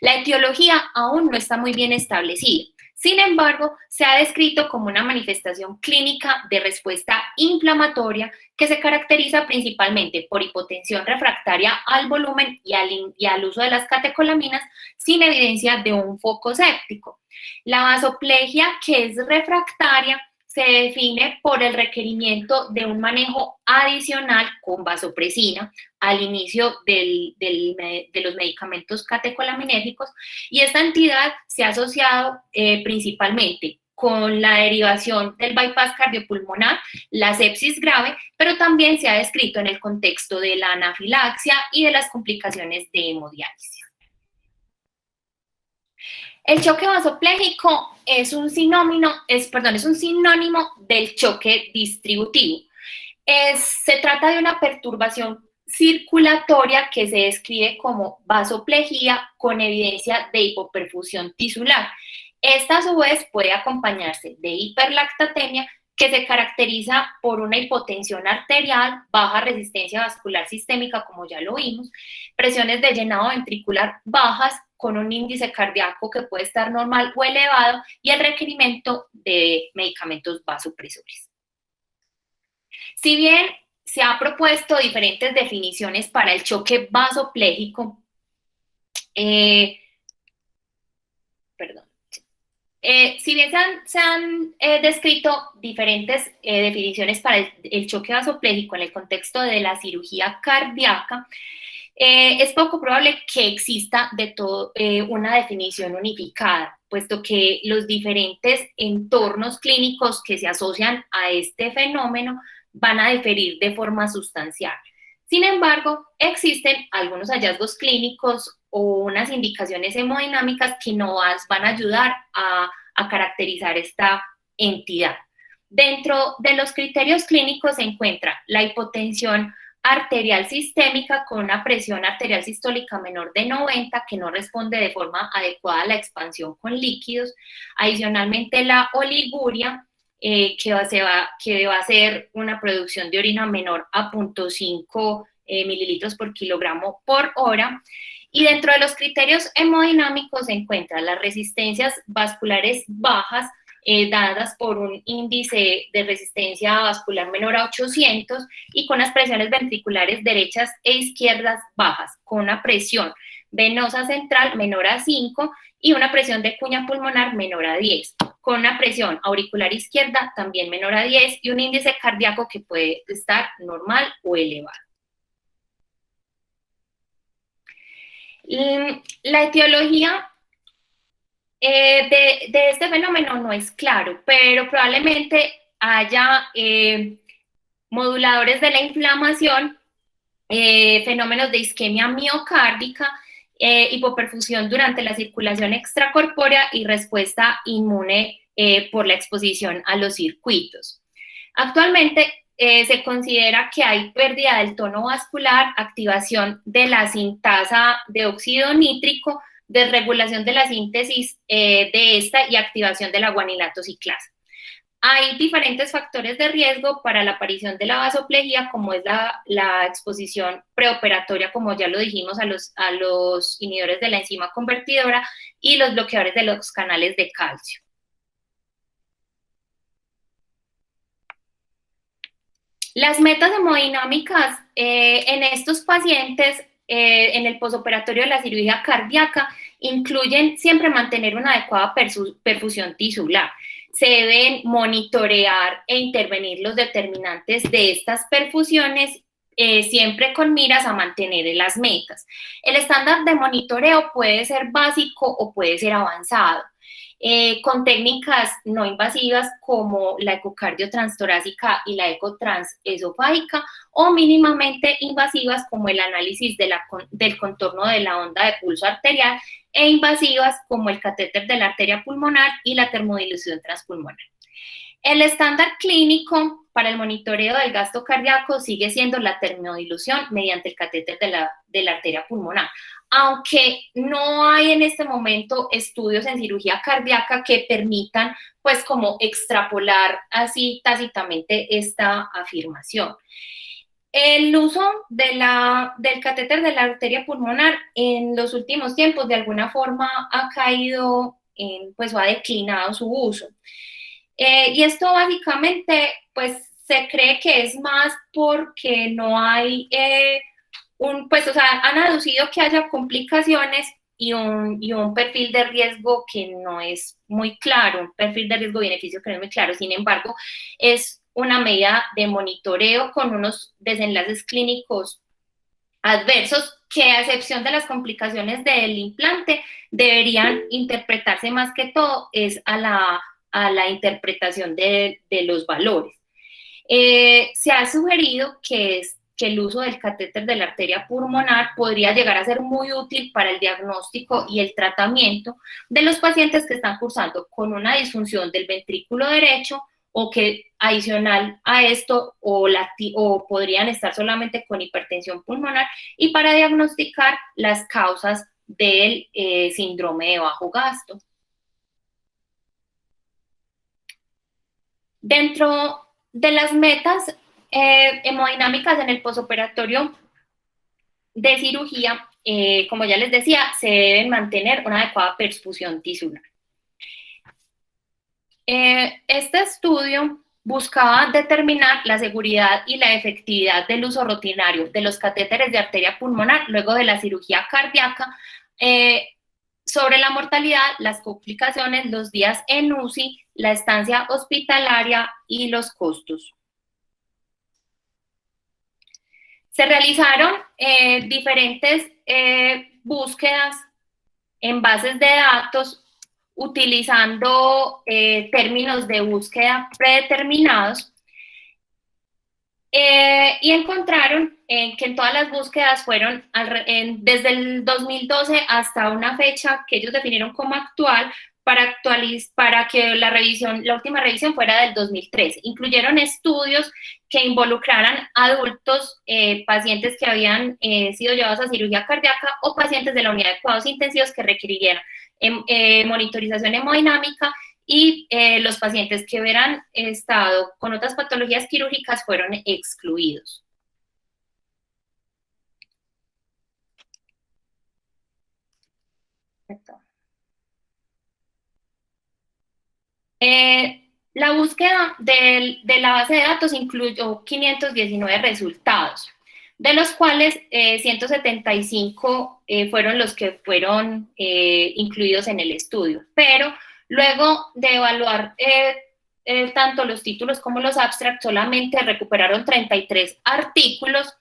B: La etiología aún no está muy bien establecida. Sin embargo, se ha descrito como una manifestación clínica de respuesta inflamatoria que se caracteriza principalmente por hipotensión refractaria al volumen y al uso de las catecolaminas sin evidencia de un foco séptico. La vasoplegia, que es refractaria, se define por el requerimiento de un manejo adicional con vasopresina al inicio de los medicamentos catecolamínérgicos, y esta entidad se ha asociado principalmente con la derivación del bypass cardiopulmonar, la sepsis grave, pero también se ha descrito en el contexto de la anafilaxia y de las complicaciones de hemodiálisis. El choque vasopléjico es un sinónimo del choque distributivo. Se trata de una perturbación circulatoria que se describe como vasoplejía con evidencia de hipoperfusión tisular. Esta, a su vez, puede acompañarse de hiperlactatemia, que se caracteriza por una hipotensión arterial, baja resistencia vascular sistémica, como ya lo vimos, presiones de llenado ventricular bajas, con un índice cardíaco que puede estar normal o elevado, y el requerimiento de medicamentos vasopresores. Si bien se han propuesto diferentes definiciones para el choque vasopléjico, si bien se han descrito diferentes definiciones para el choque vasopléjico en el contexto de la cirugía cardíaca, es poco probable que exista una definición unificada, puesto que los diferentes entornos clínicos que se asocian a este fenómeno van a diferir de forma sustancial. Sin embargo, existen algunos hallazgos clínicos o unas indicaciones hemodinámicas que nos van a ayudar a caracterizar esta entidad. Dentro de los criterios clínicos se encuentra la hipotensión arterial sistémica con una presión arterial sistólica menor de 90, que no responde de forma adecuada a la expansión con líquidos. Adicionalmente, la oliguria, que va a ser una producción de orina menor a 0.5 mililitros por kilogramo por hora. Y dentro de los criterios hemodinámicos se encuentran las resistencias vasculares bajas, dadas por un índice de resistencia vascular menor a 800 y con las presiones ventriculares derechas e izquierdas bajas, con una presión venosa central menor a 5 y una presión de cuña pulmonar menor a 10, con una presión auricular izquierda también menor a 10 y un índice cardíaco que puede estar normal o elevado. La etiología de este fenómeno no es claro, pero probablemente haya moduladores de la inflamación, fenómenos de isquemia miocárdica hipoperfusión durante la circulación extracorpórea y respuesta inmune por la exposición a los circuitos. Actualmente se considera que hay pérdida del tono vascular, activación de la sintasa de óxido nítrico, desregulación de la síntesis de esta y activación de la guanilato ciclasa. Hay diferentes factores de riesgo para la aparición de la vasoplejía, como es la exposición preoperatoria, como ya lo dijimos, a los inhibidores de la enzima convertidora y los bloqueadores de los canales de calcio. Las metas hemodinámicas en estos pacientes en el posoperatorio de la cirugía cardíaca incluyen siempre mantener una adecuada perfusión tisular. Se deben monitorear e intervenir los determinantes de estas perfusiones siempre con miras a mantener las metas. El estándar de monitoreo puede ser básico o puede ser avanzado. Con técnicas no invasivas como la ecocardio transtorácica y la ecotransesofágica, o mínimamente invasivas como el análisis del contorno de la onda de pulso arterial, e invasivas como el catéter de la arteria pulmonar y la termodilución transpulmonar. El estándar clínico para el monitoreo del gasto cardíaco sigue siendo la termodilución mediante el catéter de la arteria pulmonar, aunque no hay en este momento estudios en cirugía cardíaca que permitan, pues, como extrapolar así tácitamente esta afirmación. El uso del catéter de la arteria pulmonar en los últimos tiempos de alguna forma ha caído, pues, o ha declinado su uso. Y esto básicamente, pues, se cree que es más porque no hay pues, o sea, han aducido que haya complicaciones y un perfil de riesgo que no es muy claro, un perfil de riesgo-beneficio que no es muy claro. Sin embargo, es una medida de monitoreo con unos desenlaces clínicos adversos que, a excepción de las complicaciones del implante, deberían interpretarse más que todo es a la interpretación de los valores. Se ha sugerido que el uso del catéter de la arteria pulmonar podría llegar a ser muy útil para el diagnóstico y el tratamiento de los pacientes que están cursando con una disfunción del ventrículo derecho, o que adicional a esto o podrían estar solamente con hipertensión pulmonar, y para diagnosticar las causas del síndrome de bajo gasto. Dentro de las metas hemodinámicas en el posoperatorio de cirugía, como ya les decía, se deben mantener una adecuada perfusión tisular. Este estudio buscaba determinar la seguridad y la efectividad del uso rutinario de los catéteres de arteria pulmonar luego de la cirugía cardíaca, sobre la mortalidad, las complicaciones, los días en UCI, la estancia hospitalaria y los costos. Se realizaron diferentes búsquedas en bases de datos utilizando términos de búsqueda predeterminados, y encontraron que en todas las búsquedas fueron desde el 2012 hasta una fecha que ellos definieron como actual, para que la última revisión fuera del 2013. Incluyeron estudios que involucraran adultos, pacientes que habían sido llevados a cirugía cardíaca, o pacientes de la unidad de cuidados intensivos que requirieran monitorización hemodinámica, y los pacientes que hubieran estado con otras patologías quirúrgicas fueron excluidos. Perfecto. La búsqueda de la base de datos incluyó 519 resultados, de los cuales 175 fueron los que fueron incluidos en el estudio, pero luego de evaluar tanto los títulos como los abstracts, solamente recuperaron 33 artículos,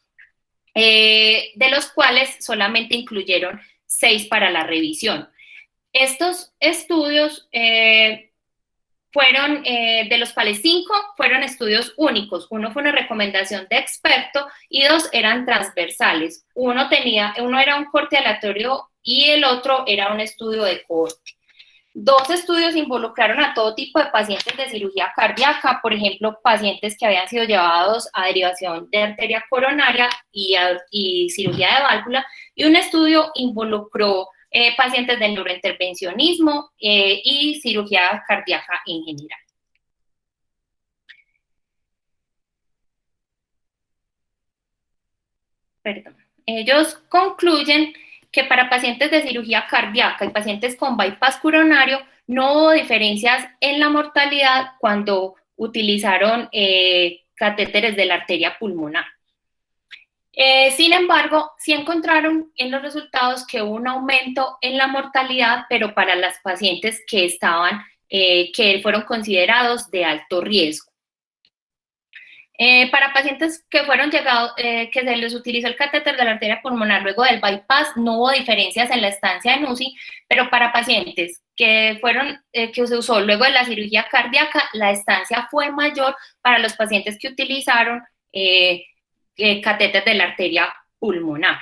B: de los cuales solamente incluyeron 6 para la revisión. Estos estudios fueron, de los cuales 5 fueron estudios únicos. Uno fue una recomendación de experto y 2 eran transversales. Uno era un corte aleatorio y el otro era un estudio de cohorte. Dos estudios involucraron a todo tipo de pacientes de cirugía cardíaca, por ejemplo, pacientes que habían sido llevados a derivación de arteria coronaria y cirugía de válvula, y un estudio involucró pacientes de neurointervencionismo y cirugía cardíaca en general. Perdón. Ellos concluyen que para pacientes de cirugía cardíaca y pacientes con bypass coronario no hubo diferencias en la mortalidad cuando utilizaron catéteres de la arteria pulmonar. Sin embargo, sí encontraron en los resultados que hubo un aumento en la mortalidad, pero para las pacientes que fueron considerados de alto riesgo. Para pacientes que fueron que se les utilizó el catéter de la arteria pulmonar luego del bypass, no hubo diferencias en la estancia en UCI, pero para pacientes que se usó luego de la cirugía cardíaca, la estancia fue mayor para los pacientes que utilizaron catéter de la arteria pulmonar.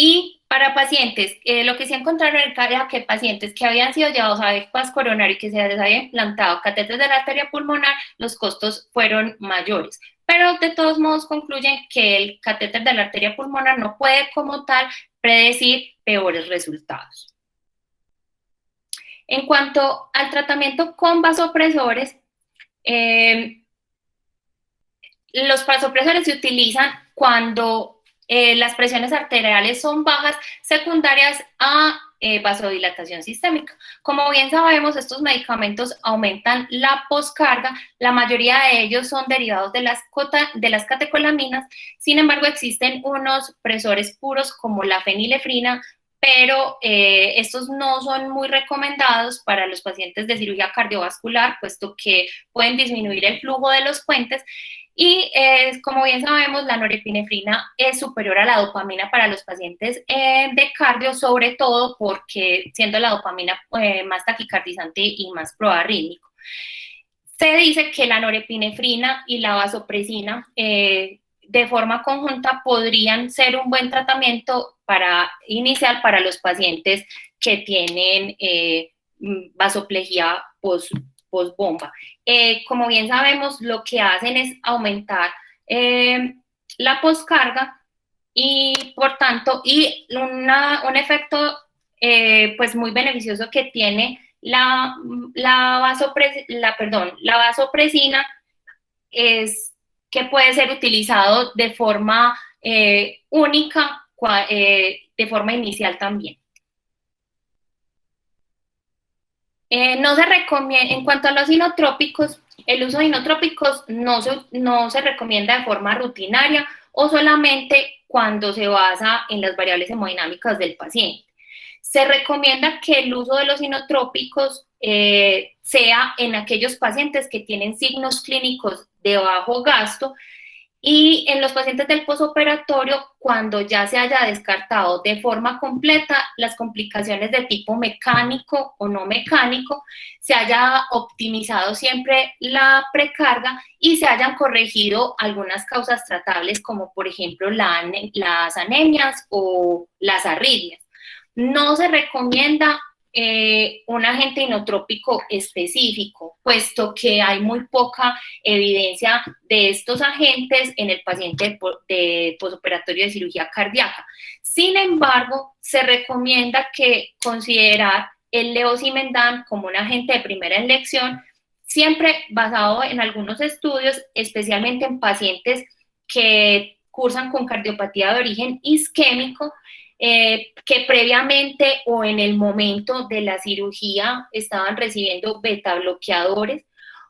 B: Y para pacientes, lo que se encontraron era que pacientes que habían sido llevados a bypass coronario y que se les había implantado catéteres de la arteria pulmonar, los costos fueron mayores. Pero de todos modos concluyen que el catéter de la arteria pulmonar no puede como tal predecir peores resultados. En cuanto al tratamiento con vasopresores, los vasopresores se utilizan cuando las presiones arteriales son bajas, secundarias a vasodilatación sistémica. Como bien sabemos, estos medicamentos aumentan la poscarga, la mayoría de ellos son derivados de las catecolaminas, sin embargo existen unos presores puros como la fenilefrina, pero estos no son muy recomendados para los pacientes de cirugía cardiovascular, puesto que pueden disminuir el flujo de los puentes. Y como bien sabemos, la norepinefrina es superior a la dopamina para los pacientes de cardio, sobre todo porque siendo la dopamina más taquicardizante y más proarrítmico. Se dice que la norepinefrina y la vasopresina de forma conjunta podrían ser un buen tratamiento inicial para los pacientes que tienen vasoplegia postbomba. Como bien sabemos, lo que hacen es aumentar la poscarga y por tanto, un efecto pues muy beneficioso que tiene la vasopresina es que puede ser utilizado de forma única, de forma inicial también. No se recomienda, en cuanto a los inotrópicos, el uso de inotrópicos no se recomienda de forma rutinaria o solamente cuando se basa en las variables hemodinámicas del paciente. Se recomienda que el uso de los inotrópicos sea en aquellos pacientes que tienen signos clínicos de bajo gasto y en los pacientes del posoperatorio cuando ya se haya descartado de forma completa las complicaciones de tipo mecánico o no mecánico, se haya optimizado siempre la precarga y se hayan corregido algunas causas tratables como por ejemplo las anemias o las arritmias. No se recomienda un agente inotrópico específico, puesto que hay muy poca evidencia de estos agentes en el paciente de posoperatorio de cirugía cardíaca. Sin embargo, se recomienda considerar el levosimendan como un agente de primera elección, siempre basado en algunos estudios, especialmente en pacientes que cursan con cardiopatía de origen isquémico, que previamente o en el momento de la cirugía estaban recibiendo beta bloqueadores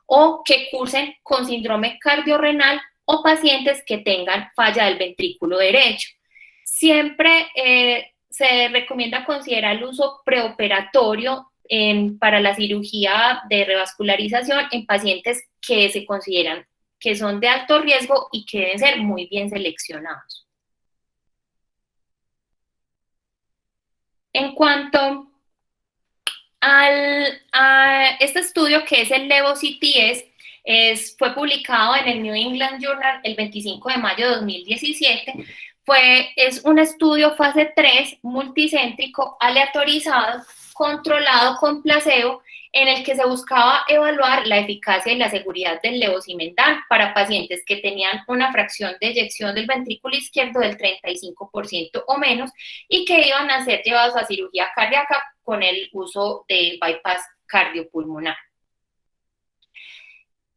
B: o que cursen con síndrome cardiorrenal o pacientes que tengan falla del ventrículo derecho. Siempre se recomienda considerar el uso preoperatorio para la cirugía de revascularización en pacientes que se consideran que son de alto riesgo y que deben ser muy bien seleccionados. En cuanto a este estudio que es el LEVO-CTS, fue publicado en el New England Journal el 25 de mayo de 2017, es un estudio fase 3 multicéntrico aleatorizado controlado con placebo en el que se buscaba evaluar la eficacia y la seguridad del levosimendan para pacientes que tenían una fracción de eyección del ventrículo izquierdo del 35% o menos y que iban a ser llevados a cirugía cardíaca con el uso del bypass cardiopulmonar.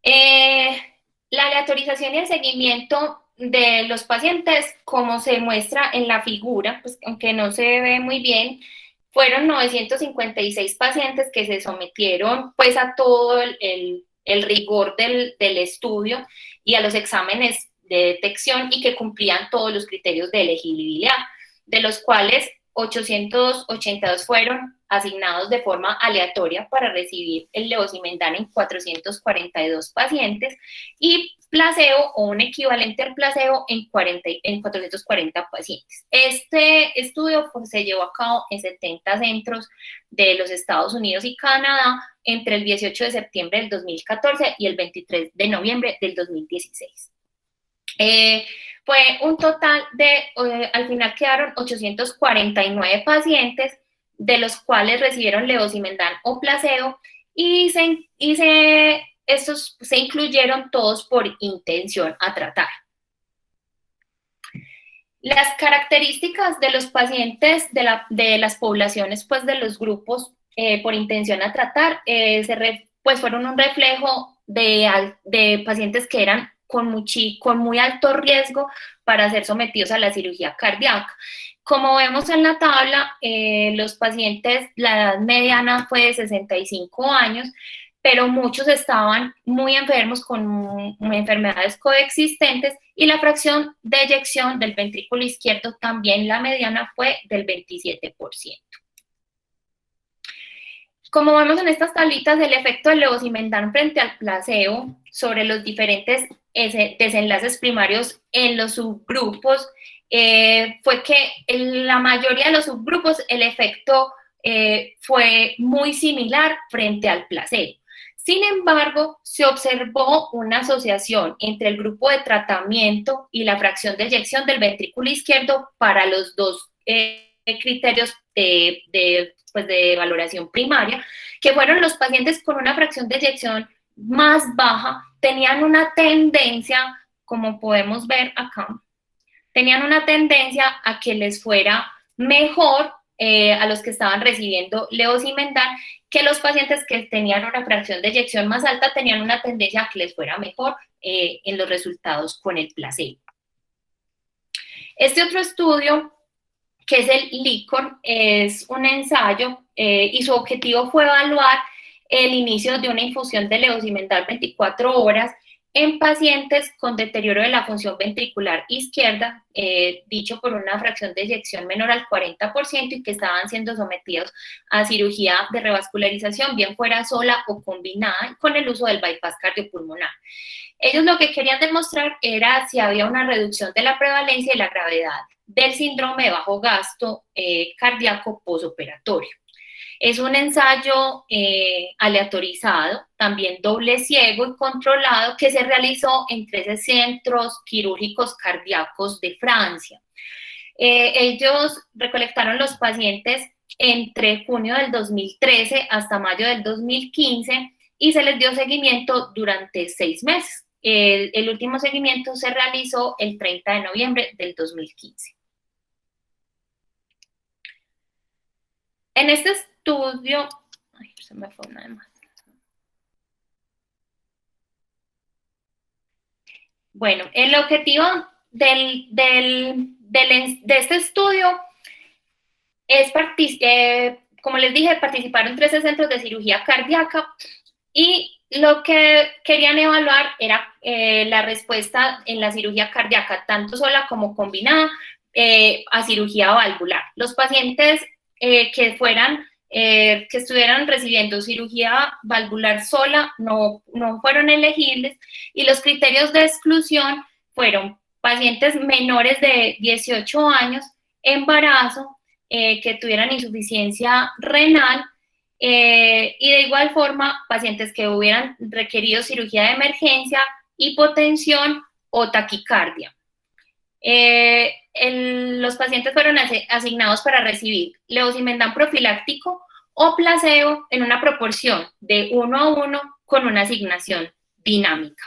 B: La aleatorización y el seguimiento de los pacientes, como se muestra en la figura, pues aunque no se ve muy bien, fueron 956 pacientes que se sometieron pues a todo el rigor del estudio y a los exámenes de detección y que cumplían todos los criterios de elegibilidad, de los cuales 882 fueron asignados de forma aleatoria para recibir el levosimendan en 442 pacientes y placebo o un equivalente al placebo en 440 pacientes. Este estudio pues, se llevó a cabo en 70 centros de los Estados Unidos y Canadá entre el 18 de septiembre del 2014 y el 23 de noviembre del 2016. Fue un total de, al final quedaron 849 pacientes, de los cuales recibieron levosimendan o placebo, estos se incluyeron todos por intención a tratar. Las características de los pacientes de las poblaciones, pues de los grupos por intención a tratar, pues fueron un reflejo de pacientes que eran con muy alto riesgo para ser sometidos a la cirugía cardíaca. Como vemos en la tabla, los pacientes, la edad mediana fue de 65 años, pero muchos estaban muy enfermos con enfermedades coexistentes y la fracción de eyección del ventrículo izquierdo también la mediana fue del 27%. Como vemos en estas tablitas, el efecto del levosimendan frente al placebo sobre los diferentes desenlaces primarios en los subgrupos fue que en la mayoría de los subgrupos el efecto fue muy similar frente al placebo. Sin embargo, se observó una asociación entre el grupo de tratamiento y la fracción de eyección del ventrículo izquierdo para los dos criterios de valoración primaria, que fueron los pacientes con una fracción de eyección más baja, tenían una tendencia, como podemos ver acá, tenían una tendencia a que les fuera mejor a los que estaban recibiendo levosimendan, que los pacientes que tenían una fracción de eyección más alta tenían una tendencia a que les fuera mejor en los resultados con el placebo. Este otro estudio, que es el LICOR, es un ensayo y su objetivo fue evaluar el inicio de una infusión de levosimendan 24 horas en pacientes con deterioro de la función ventricular izquierda, dicho por una fracción de eyección menor al 40% y que estaban siendo sometidos a cirugía de revascularización, bien fuera sola o combinada con el uso del bypass cardiopulmonar. Ellos lo que querían demostrar era si había una reducción de la prevalencia y la gravedad del síndrome de bajo gasto cardíaco posoperatorio. Es un ensayo aleatorizado, también doble ciego y controlado, que se realizó en 13 centros quirúrgicos cardíacos de Francia. Ellos recolectaron los pacientes entre junio del 2013 hasta mayo del 2015 y se les dio seguimiento durante 6 meses. El último seguimiento se realizó el 30 de noviembre del 2015. En este estudio, ay, se me fue una de más. Bueno, el objetivo de este estudio es, como les dije, participaron 13 centros de cirugía cardíaca y lo que querían evaluar era la respuesta en la cirugía cardíaca, tanto sola como combinada, a cirugía valvular. Los pacientes que estuvieran recibiendo cirugía valvular sola no fueron elegibles y los criterios de exclusión fueron pacientes menores de 18 años, embarazo, que tuvieran insuficiencia renal y de igual forma pacientes que hubieran requerido cirugía de emergencia, hipotensión o taquicardia. los pacientes fueron asignados para recibir levosimendan profiláctico o placebo en una proporción de 1:1 con una asignación dinámica.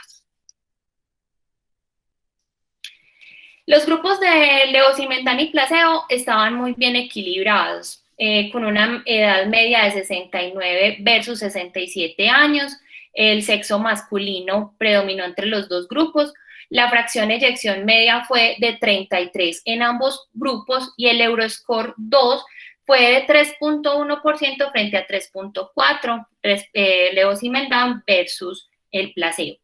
B: Los grupos de levosimendan y placebo estaban muy bien equilibrados, con una edad media de 69 versus 67 años. El sexo masculino predominó entre los dos grupos. La fracción de eyección media fue de 33 en ambos grupos y el Euroscore 2 fue de 3.1% frente a 3.4% levosimendan versus el placebo.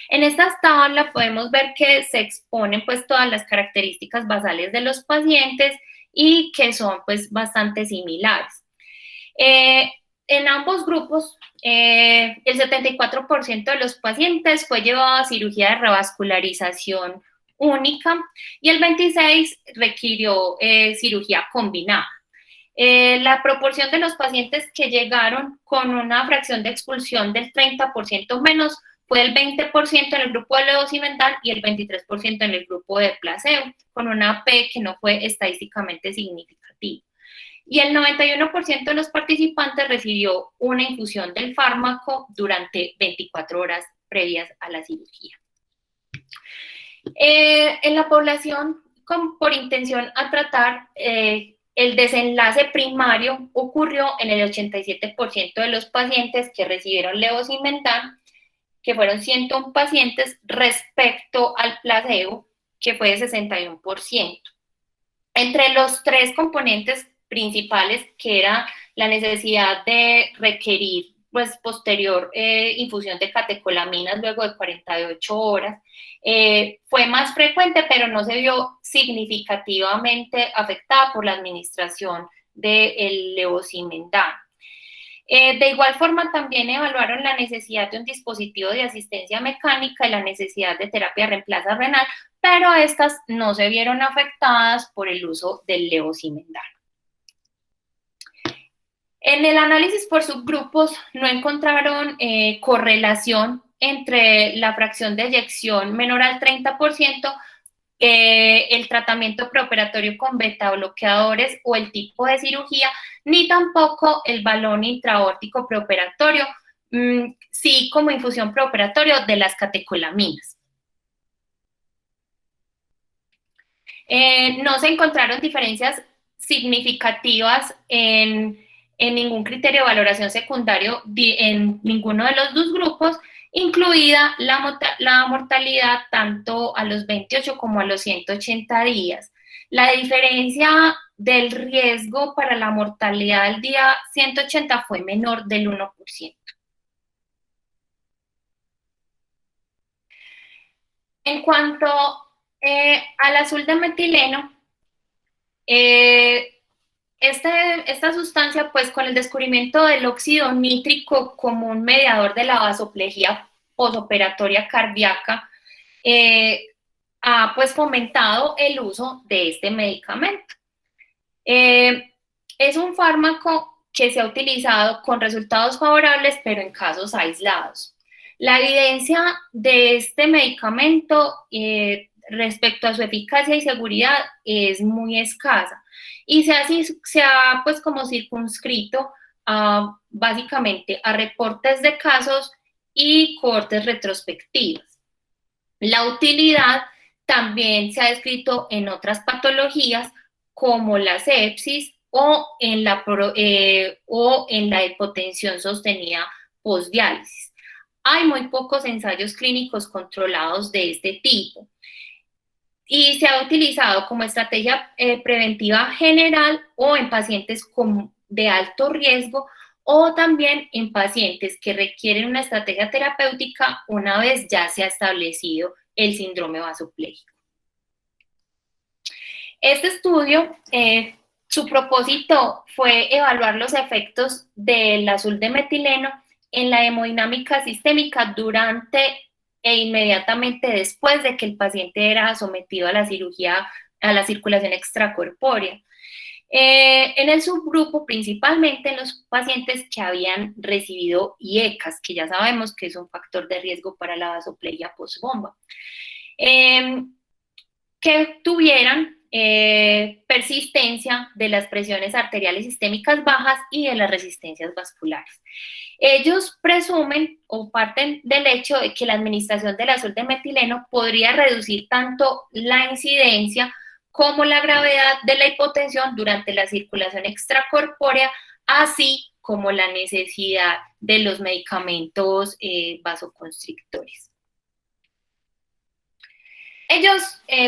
B: En esta tabla podemos ver que se exponen pues todas las características basales de los pacientes y que son pues bastante similares. En ambos grupos, el 74% de los pacientes fue llevado a cirugía de revascularización única y el 26% requirió cirugía combinada. La proporción de los pacientes que llegaron con una fracción de expulsión del 30% menos fue el 20% en el grupo de levosimendan y el 23% en el grupo de placebo, con una P que no fue estadísticamente significativa. Y el 91% de los participantes recibió una infusión del fármaco durante 24 horas previas a la cirugía. En la población por intención a tratar, el desenlace primario ocurrió en el 87% de los pacientes que recibieron levosimendan, que fueron 101 pacientes, respecto al placebo, que fue de 61%. Entre los tres componentes principales, que era la necesidad de requerir pues, posterior infusión de catecolaminas luego de 48 horas, fue más frecuente, pero no se vio significativamente afectada por la administración del levosimendan. De igual forma, también evaluaron la necesidad de un dispositivo de asistencia mecánica y la necesidad de terapia de reemplazo renal, pero estas no se vieron afectadas por el uso del levosimendan. En el análisis por subgrupos no encontraron correlación entre la fracción de eyección menor al 30%, el tratamiento preoperatorio con beta bloqueadores o el tipo de cirugía, ni tampoco el balón intraórtico preoperatorio, sí como infusión preoperatorio de las catecolaminas. No se encontraron diferencias significativas en ningún criterio de valoración secundario en ninguno de los dos grupos, incluida la mortalidad tanto a los 28 como a los 180 días. La diferencia del riesgo para la mortalidad al día 180 fue menor del 1%. En cuanto al azul de metileno, esta sustancia, pues con el descubrimiento del óxido nítrico como un mediador de la vasoplejía posoperatoria cardíaca, ha pues fomentado el uso de este medicamento. Es un fármaco que se ha utilizado con resultados favorables, pero en casos aislados. La evidencia de este medicamento respecto a su eficacia y seguridad es muy escasa y se ha pues como circunscrito básicamente a reportes de casos y cohortes retrospectivas. La utilidad también se ha descrito en otras patologías como la sepsis o en la hipotensión sostenida postdiálisis. Hay muy pocos ensayos clínicos controlados de este tipo y se ha utilizado como estrategia preventiva general o en pacientes de alto riesgo o también en pacientes que requieren una estrategia terapéutica una vez ya se ha establecido el síndrome vasopléjico. Este estudio, su propósito fue evaluar los efectos del azul de metileno en la hemodinámica sistémica durante e inmediatamente después de que el paciente era sometido a la cirugía, a la circulación extracorpórea. En el subgrupo, principalmente en los pacientes que habían recibido IECAS, que ya sabemos que es un factor de riesgo para la vasoplegia postbomba, que tuvieran persistencia de las presiones arteriales sistémicas bajas y de las resistencias vasculares. Ellos presumen o parten del hecho de que la administración del azul de metileno podría reducir tanto la incidencia como la gravedad de la hipotensión durante la circulación extracorpórea, así como la necesidad de los medicamentos vasoconstrictores. Ellos,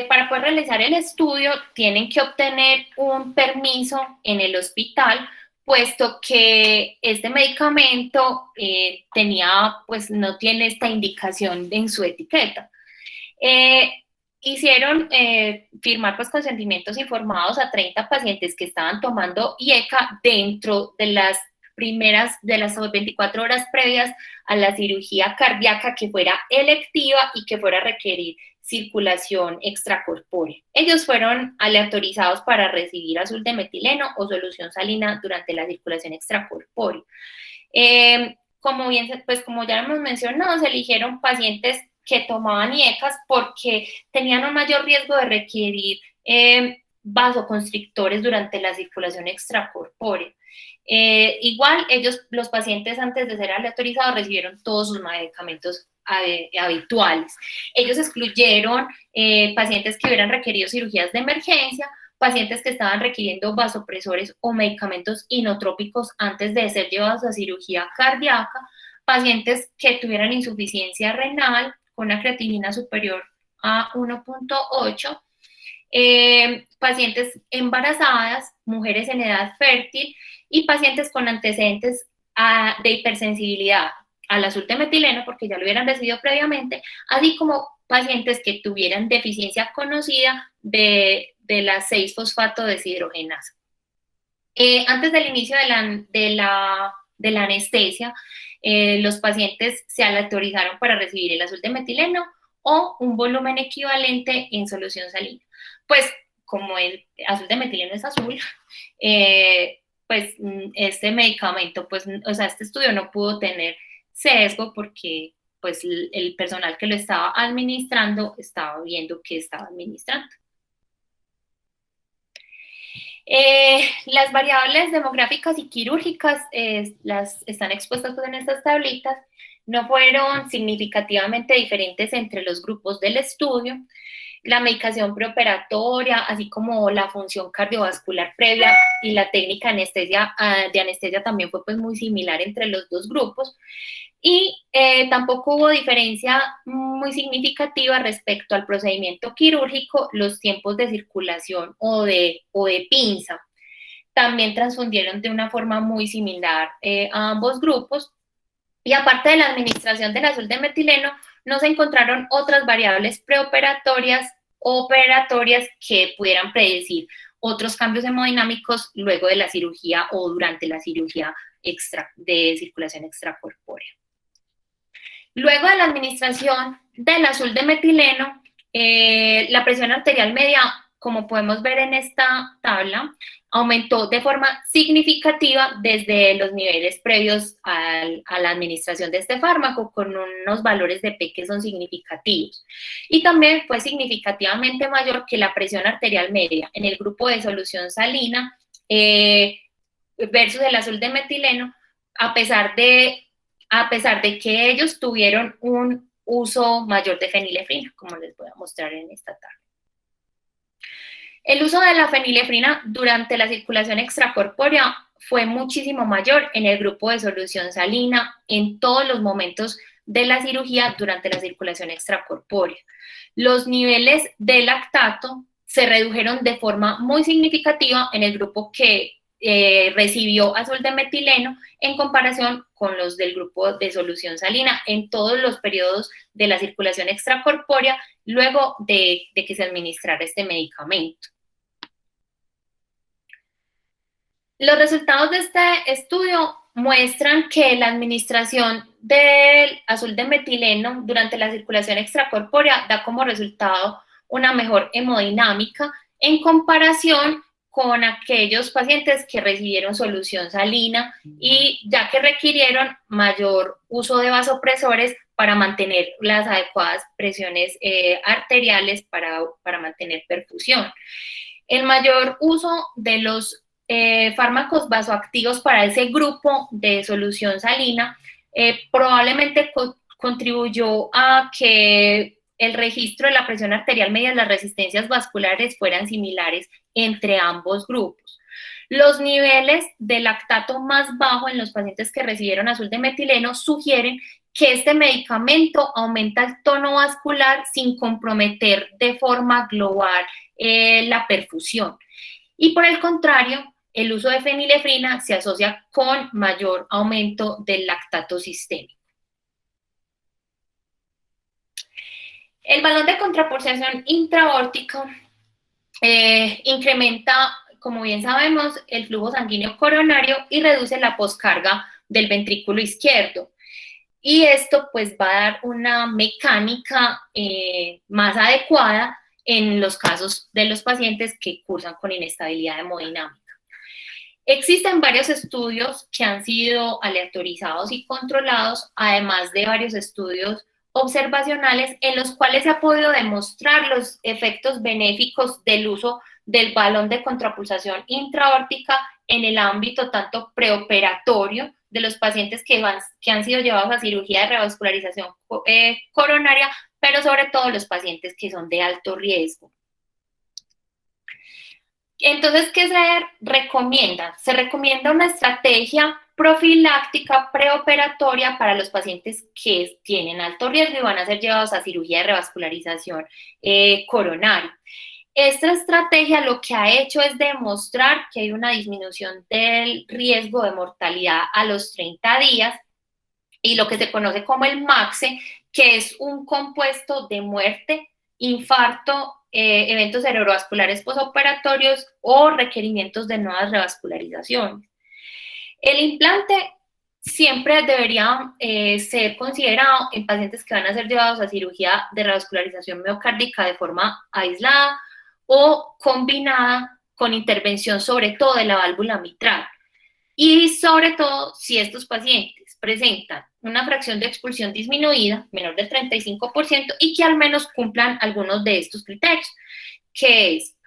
B: para poder realizar el estudio, tienen que obtener un permiso en el hospital, puesto que este medicamento no tiene esta indicación en su etiqueta. Hicieron firmar pues consentimientos informados a 30 pacientes que estaban tomando IECA dentro de las 24 horas previas a la cirugía cardíaca que fuera electiva y que fuera a requerir circulación extracorpórea. Ellos fueron aleatorizados para recibir azul de metileno o solución salina durante la circulación extracorpórea. Como ya hemos mencionado, se eligieron pacientes que tomaban IECAS porque tenían un mayor riesgo de requerir vasoconstrictores durante la circulación extracorpórea. Igual, los pacientes antes de ser aleatorizados recibieron todos sus medicamentos habituales. Ellos excluyeron pacientes que hubieran requerido cirugías de emergencia, pacientes que estaban requiriendo vasopresores o medicamentos inotrópicos antes de ser llevados a cirugía cardíaca, pacientes que tuvieran insuficiencia renal con una creatinina superior a 1.8, pacientes embarazadas, mujeres en edad fértil y pacientes con antecedentes de hipersensibilidad al azul de metileno, porque ya lo hubieran recibido previamente, así como pacientes que tuvieran deficiencia conocida de la 6-fosfato deshidrogenasa. Antes del inicio de la anestesia, los pacientes se aleatorizaron para recibir el azul de metileno o un volumen equivalente en solución salina. Pues como el azul de metileno es azul, pues este medicamento, este estudio no pudo tener sesgo porque pues el personal que lo estaba administrando estaba viendo qué estaba administrando. Las variables demográficas y quirúrgicas están expuestas en estas tablitas, no fueron significativamente diferentes entre los grupos del estudio. La medicación preoperatoria, así como la función cardiovascular previa y la técnica de anestesia también fue pues muy similar entre los dos grupos. Y tampoco hubo diferencia muy significativa respecto al procedimiento quirúrgico, los tiempos de circulación o de pinza. También transfundieron de una forma muy similar a ambos grupos. Y aparte de la administración del azul de metileno, no se encontraron otras variables preoperatorias o operatorias que pudieran predecir otros cambios hemodinámicos luego de la cirugía o durante la cirugía de circulación extracorpórea. Luego de la administración del azul de metileno, la presión arterial media, como podemos ver en esta tabla, aumentó de forma significativa desde los niveles previos a la administración de este fármaco, con unos valores de P que son significativos. Y también fue significativamente mayor que la presión arterial media en el grupo de solución salina versus el azul de metileno, a pesar de que ellos tuvieron un uso mayor de fenilefrina, como les voy a mostrar en esta tabla. El uso de la fenilefrina durante la circulación extracorpórea fue muchísimo mayor en el grupo de solución salina en todos los momentos de la cirugía durante la circulación extracorpórea. Los niveles de lactato se redujeron de forma muy significativa en el grupo que recibió azul de metileno en comparación con los del grupo de solución salina en todos los periodos de la circulación extracorpórea luego de que se administrara este medicamento. Los resultados de este estudio muestran que la administración del azul de metileno durante la circulación extracorpórea da como resultado una mejor hemodinámica en comparación con aquellos pacientes que recibieron solución salina y ya que requirieron mayor uso de vasopresores para mantener las adecuadas presiones arteriales para mantener perfusión. El mayor uso de los fármacos vasoactivos para ese grupo de solución salina probablemente contribuyó a que el registro de la presión arterial mediante las resistencias vasculares fueran similares entre ambos grupos. Los niveles de lactato más bajo en los pacientes que recibieron azul de metileno sugieren que este medicamento aumenta el tono vascular sin comprometer de forma global la perfusión. Y por el contrario, el uso de fenilefrina se asocia con mayor aumento del lactato sistémico. El balón de contrapulsación intraórtico incrementa, como bien sabemos, el flujo sanguíneo coronario y reduce la poscarga del ventrículo izquierdo. Y esto pues va a dar una mecánica más adecuada en los casos de los pacientes que cursan con inestabilidad hemodinámica. Existen varios estudios que han sido aleatorizados y controlados, además de varios estudios observacionales en los cuales se ha podido demostrar los efectos benéficos del uso del balón de contrapulsación intraórtica en el ámbito tanto preoperatorio de los pacientes que han sido llevados a cirugía de revascularización coronaria, pero sobre todo los pacientes que son de alto riesgo. Entonces, ¿qué se recomienda? Se recomienda una estrategia profiláctica preoperatoria para los pacientes que tienen alto riesgo y van a ser llevados a cirugía de revascularización coronaria. Esta estrategia lo que ha hecho es demostrar que hay una disminución del riesgo de mortalidad a los 30 días y lo que se conoce como el MAXE, que es un compuesto de muerte, infarto, eventos cerebrovasculares posoperatorios o requerimientos de nuevas revascularizaciones. El implante siempre debería ser considerado en pacientes que van a ser llevados a cirugía de revascularización miocárdica de forma aislada o combinada con intervención sobre todo de la válvula mitral. Y sobre todo si estos pacientes presentan una fracción de expulsión disminuida, menor del 35%, y que al menos cumplan algunos de estos criterios, que es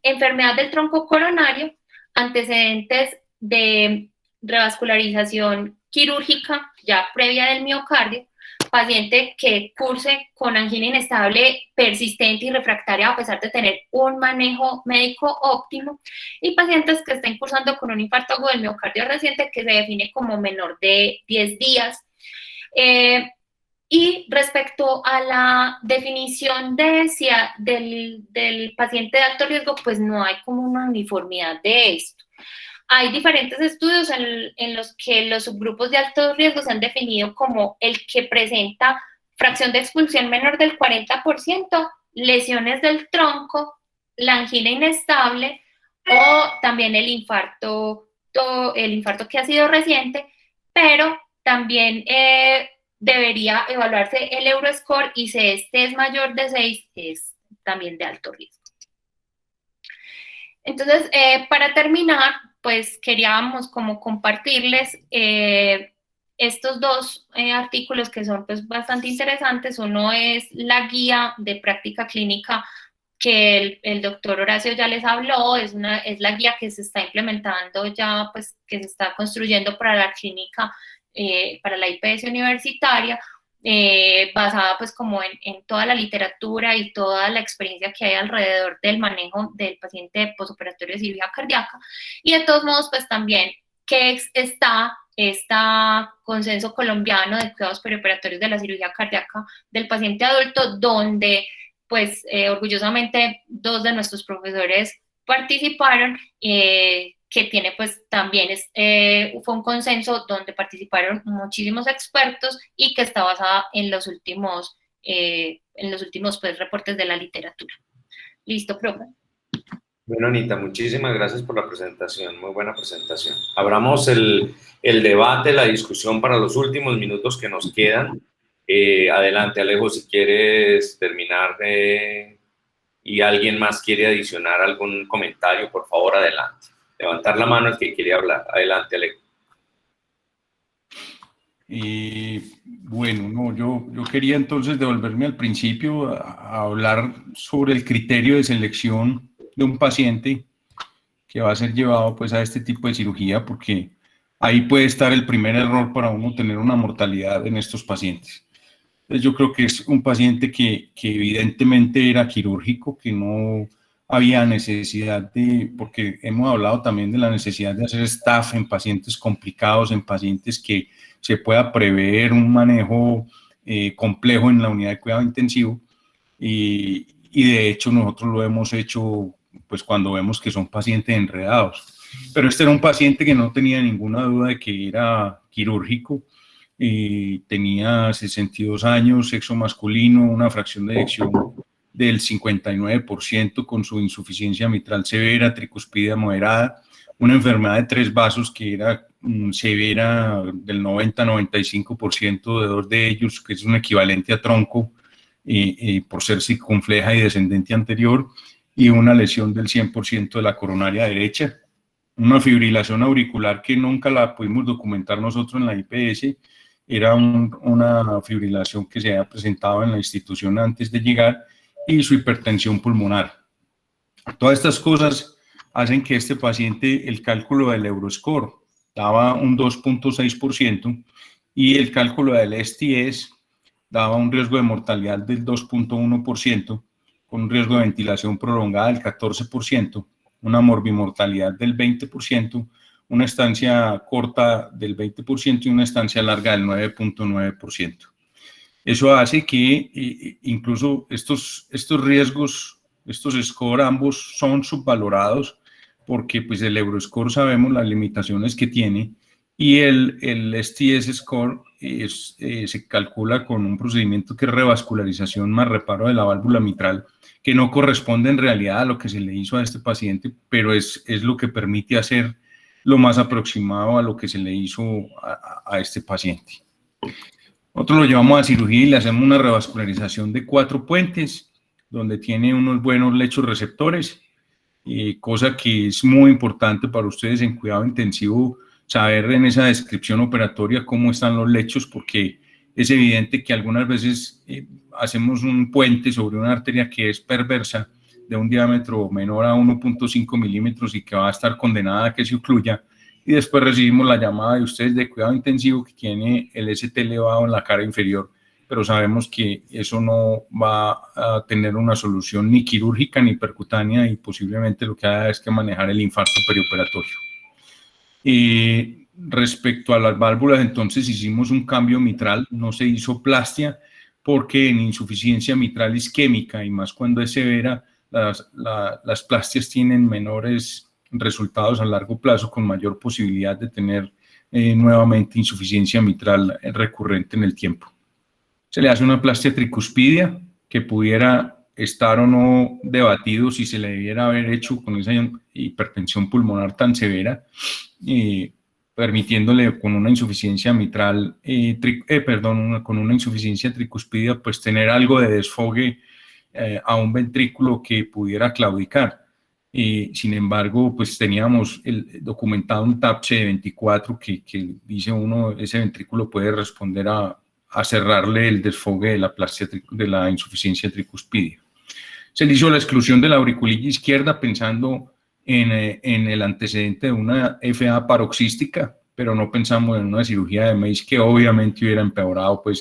B: enfermedad del tronco coronario, antecedentes de revascularización quirúrgica ya previa del miocardio, paciente que curse con angina inestable persistente y refractaria a pesar de tener un manejo médico óptimo, y pacientes que estén cursando con un infarto agudo del miocardio reciente que se define como menor de 10 días. Y respecto a la definición del paciente de alto riesgo, pues no hay como una uniformidad de esto. Hay diferentes estudios en los que los subgrupos de alto riesgo se han definido como el que presenta fracción de expulsión menor del 40%, lesiones del tronco, la angina inestable o también el infarto que ha sido reciente, pero también debería evaluarse el Euroscore y si este es mayor de 6, es también de alto riesgo. Entonces, para terminar, pues queríamos como compartirles estos dos artículos que son pues bastante interesantes. Uno es la guía de práctica clínica que el doctor Horacio ya les habló, es la guía que se está implementando ya, pues que se está construyendo para la clínica, para la IPS universitaria, basada pues como en toda la literatura y toda la experiencia que hay alrededor del manejo del paciente postoperatorio de cirugía cardíaca. Y de todos modos pues también que está consenso colombiano de cuidados perioperatorios de la cirugía cardíaca del paciente adulto, donde pues orgullosamente 2 de nuestros profesores participaron, que tiene pues también fue un consenso donde participaron muchísimos expertos y que está basada en los últimos pues, reportes de la literatura. Listo, profe.
A: Bueno, Anita, muchísimas gracias por la presentación, muy buena presentación. Abramos el debate, la discusión para los últimos minutos que nos quedan. Adelante, Alejo, si quieres terminar y alguien más quiere adicionar algún comentario, por favor, adelante. Levantar la mano el que quiere hablar. Adelante, Alejo.
D: Bueno, no, yo quería entonces devolverme al principio a hablar sobre el criterio de selección de un paciente que va a ser llevado pues a este tipo de cirugía, porque ahí puede estar el primer error para uno tener una mortalidad en estos pacientes. Entonces yo creo que es un paciente que evidentemente era quirúrgico, que no había necesidad de, porque hemos hablado también de la necesidad de hacer staff en pacientes complicados, en pacientes que se pueda prever un manejo complejo en la unidad de cuidado intensivo, y de hecho nosotros lo hemos hecho pues cuando vemos que son pacientes enredados. Pero este era un paciente que no tenía ninguna duda de que era quirúrgico, tenía 62 años, sexo masculino, una fracción de eyección del 59% con su insuficiencia mitral severa, tricuspidia moderada, una enfermedad de 3 vasos que era severa del 90-95% de 2 de ellos, que es un equivalente a tronco por ser circunfleja y descendente anterior, y una lesión del 100% de la coronaria derecha, una fibrilación auricular que nunca la pudimos documentar nosotros en la IPS, era una fibrilación que se había presentado en la institución antes de llegar, y su hipertensión pulmonar. Todas estas cosas hacen que este paciente, el cálculo del Euroscore daba un 2.6% y el cálculo del STS daba un riesgo de mortalidad del 2.1%, con un riesgo de ventilación prolongada del 14%, una morbimortalidad del 20%, una estancia corta del 20% y una estancia larga del 9.9%. Eso hace que incluso estos riesgos, estos score ambos son subvalorados, porque pues el Euroscore sabemos las limitaciones que tiene, y el STS score se calcula con un procedimiento que es revascularización más reparo de la válvula mitral, que no corresponde en realidad a lo que se le hizo a este paciente, pero es lo que permite hacer lo más aproximado a lo que se le hizo a este paciente. Nosotros lo llevamos a cirugía y le hacemos una revascularización de 4 puentes, donde tiene unos buenos lechos receptores, cosa que es muy importante para ustedes en cuidado intensivo, saber en esa descripción operatoria cómo están los lechos, porque es evidente que algunas veces hacemos un puente sobre una arteria que es perversa, de un diámetro menor a 1.5 milímetros y que va a estar condenada a que se ocluya, y después recibimos la llamada de ustedes de cuidado intensivo que tiene el ST elevado en la cara inferior, pero sabemos que eso no va a tener una solución ni quirúrgica ni percutánea, y posiblemente lo que haga es que manejar el infarto perioperatorio. Respecto a las válvulas, entonces hicimos un cambio mitral, no se hizo plastia, porque en insuficiencia mitral isquémica, y más cuando es severa, las plastias tienen menores resultados a largo plazo, con mayor posibilidad de tener nuevamente insuficiencia mitral recurrente en el tiempo. Se le hace una plastia tricuspidia, que pudiera estar o no debatido si se le debiera haber hecho con esa hipertensión pulmonar tan severa, permitiéndole con una insuficiencia mitral, con una insuficiencia tricuspidia, pues tener algo de desfogue a un ventrículo que pudiera claudicar. Sin embargo, pues teníamos documentado un TAPSE de 24 que dice uno, ese ventrículo puede responder a cerrarle el desfogue de la plastia de la insuficiencia tricuspidia. Se le hizo la exclusión de la auriculilla izquierda pensando en el antecedente de una FA paroxística, pero no pensamos en una cirugía de MACE, que obviamente hubiera empeorado pues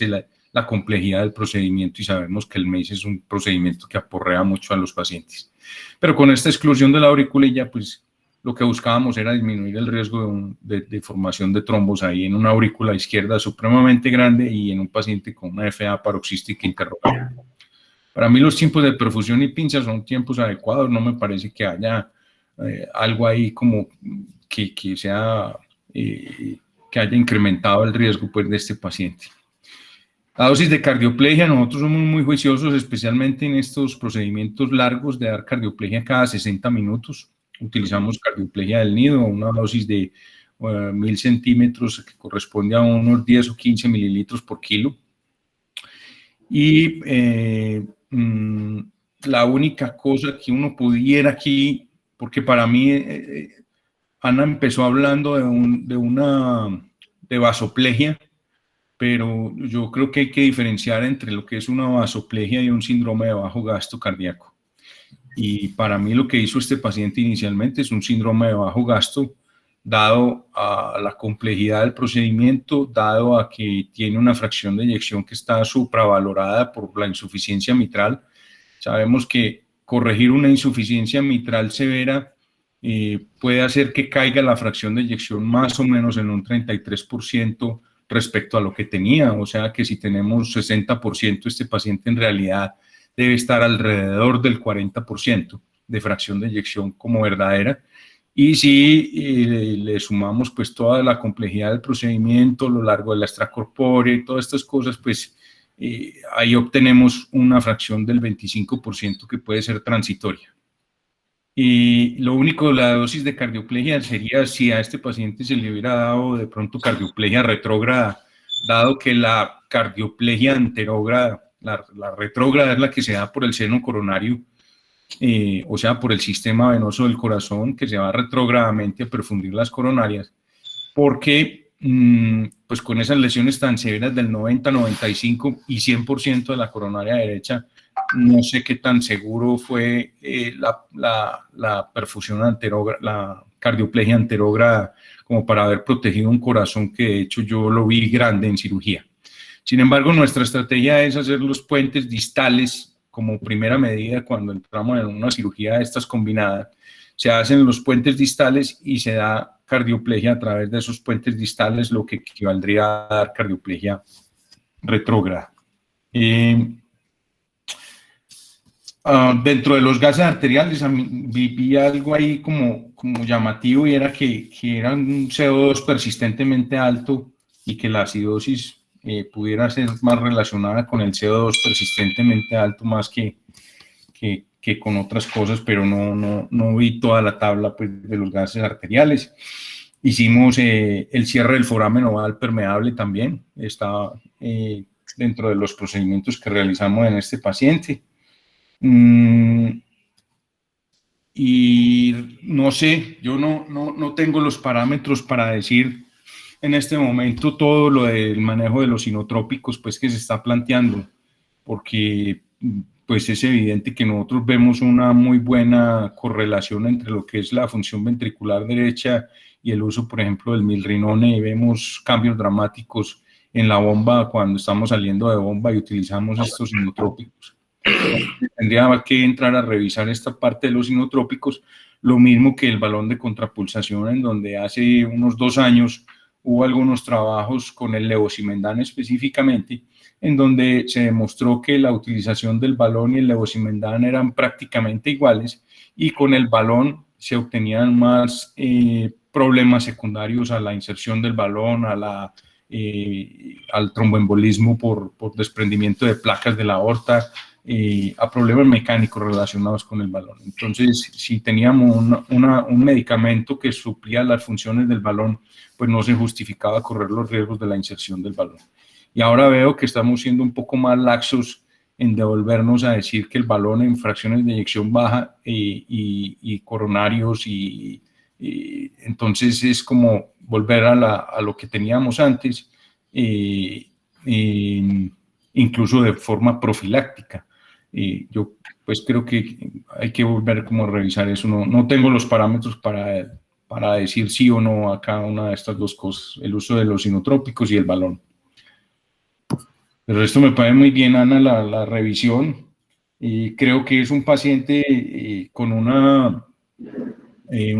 D: la complejidad del procedimiento, y sabemos que el MACE es un procedimiento que aporrea mucho a los pacientes. Pero con esta exclusión de la auriculilla, pues lo que buscábamos era disminuir el riesgo de formación de trombos ahí en una aurícula izquierda supremamente grande y en un paciente con una FA paroxística interrogada. Para mí los tiempos de perfusión y pinza son tiempos adecuados, no me parece que haya algo ahí como que haya incrementado el riesgo pues, de este paciente. La dosis de cardioplegia, nosotros somos muy juiciosos, especialmente en estos procedimientos largos de dar cardioplegia cada 60 minutos. Utilizamos cardioplegia del nido, una dosis de 1000 centímetros que corresponde a unos 10 o 15 mililitros por kilo. Y la única cosa que uno pudiera aquí, porque para mí Ana empezó hablando de vasoplegia, pero yo creo que hay que diferenciar entre lo que es una vasoplegia y un síndrome de bajo gasto cardíaco. y para mí lo que hizo este paciente inicialmente es un síndrome de bajo gasto, dado a la complejidad del procedimiento, dado a que tiene una fracción de eyección que está supravalorada por la insuficiencia mitral. Sabemos que corregir una insuficiencia mitral severa puede hacer que caiga la fracción de eyección más o menos en un 33% respecto a lo que tenía, o sea que si tenemos 60%, este paciente en realidad debe estar alrededor del 40% de fracción de eyección como verdadera. Y si le sumamos pues toda la complejidad del procedimiento, lo largo de la extracorpórea y todas estas cosas, pues ahí obtenemos una fracción del 25% que puede ser transitoria. Y lo único, la dosis de cardioplegia sería si a este paciente se le hubiera dado de pronto cardioplegia retrógrada, dado que la cardioplegia anterógrada, la retrógrada es la que se da por el seno coronario, o sea, por el sistema venoso del corazón, que se va retrógradamente a perfundir las coronarias, porque pues con esas lesiones tan severas del 90, 95 y 100% de la coronaria derecha, no sé qué tan seguro fue la perfusión anterógrada, la cardioplegia anterógrada, como para haber protegido un corazón que de hecho yo lo vi grande en cirugía. Sin embargo, nuestra estrategia es hacer los puentes distales como primera medida cuando entramos en una cirugía de estas combinadas. Se hacen los puentes distales y se da cardioplegia a través de esos puentes distales, lo que equivaldría a dar cardioplegia retrógrada. Dentro de los gases arteriales vi algo ahí como llamativo, y era que era un CO2 persistentemente alto y que la acidosis pudiera ser más relacionada con el CO2 persistentemente alto más que con otras cosas, pero no vi toda la tabla pues, de los gases arteriales. Hicimos el cierre del foramen oval permeable también, está dentro de los procedimientos que realizamos en este paciente. Y no sé, yo no tengo los parámetros para decir en este momento todo lo del manejo de los inotrópicos pues, que se está planteando, porque pues es evidente que nosotros vemos una muy buena correlación entre lo que es la función ventricular derecha y el uso, por ejemplo, del milrinone, y vemos cambios dramáticos en la bomba cuando estamos saliendo de bomba y utilizamos estos inotrópicos. Tendría que entrar a revisar esta parte de los inotrópicos, lo mismo que el balón de contrapulsación, en donde hace unos 2 años hubo algunos trabajos con el levosimendan específicamente, en donde se demostró que la utilización del balón y el levosimendan eran prácticamente iguales, y con el balón se obtenían más problemas secundarios a la inserción del balón, al tromboembolismo por desprendimiento de placas de la aorta, a problemas mecánicos relacionados con el balón. Entonces, si teníamos un medicamento que suplía las funciones del balón, pues no se justificaba correr los riesgos de la inserción del balón. Y ahora veo que estamos siendo un poco más laxos en devolvernos a decir que el balón en fracciones de eyección baja y coronarios, y entonces es como volver a lo que teníamos antes, incluso de forma profiláctica. Yo pues creo que hay que volver como a revisar eso. No tengo los parámetros para decir sí o no a cada una de estas dos cosas, el uso de los inotrópicos y el balón. El resto me parece muy bien, Ana, la revisión. Creo que es un paciente con un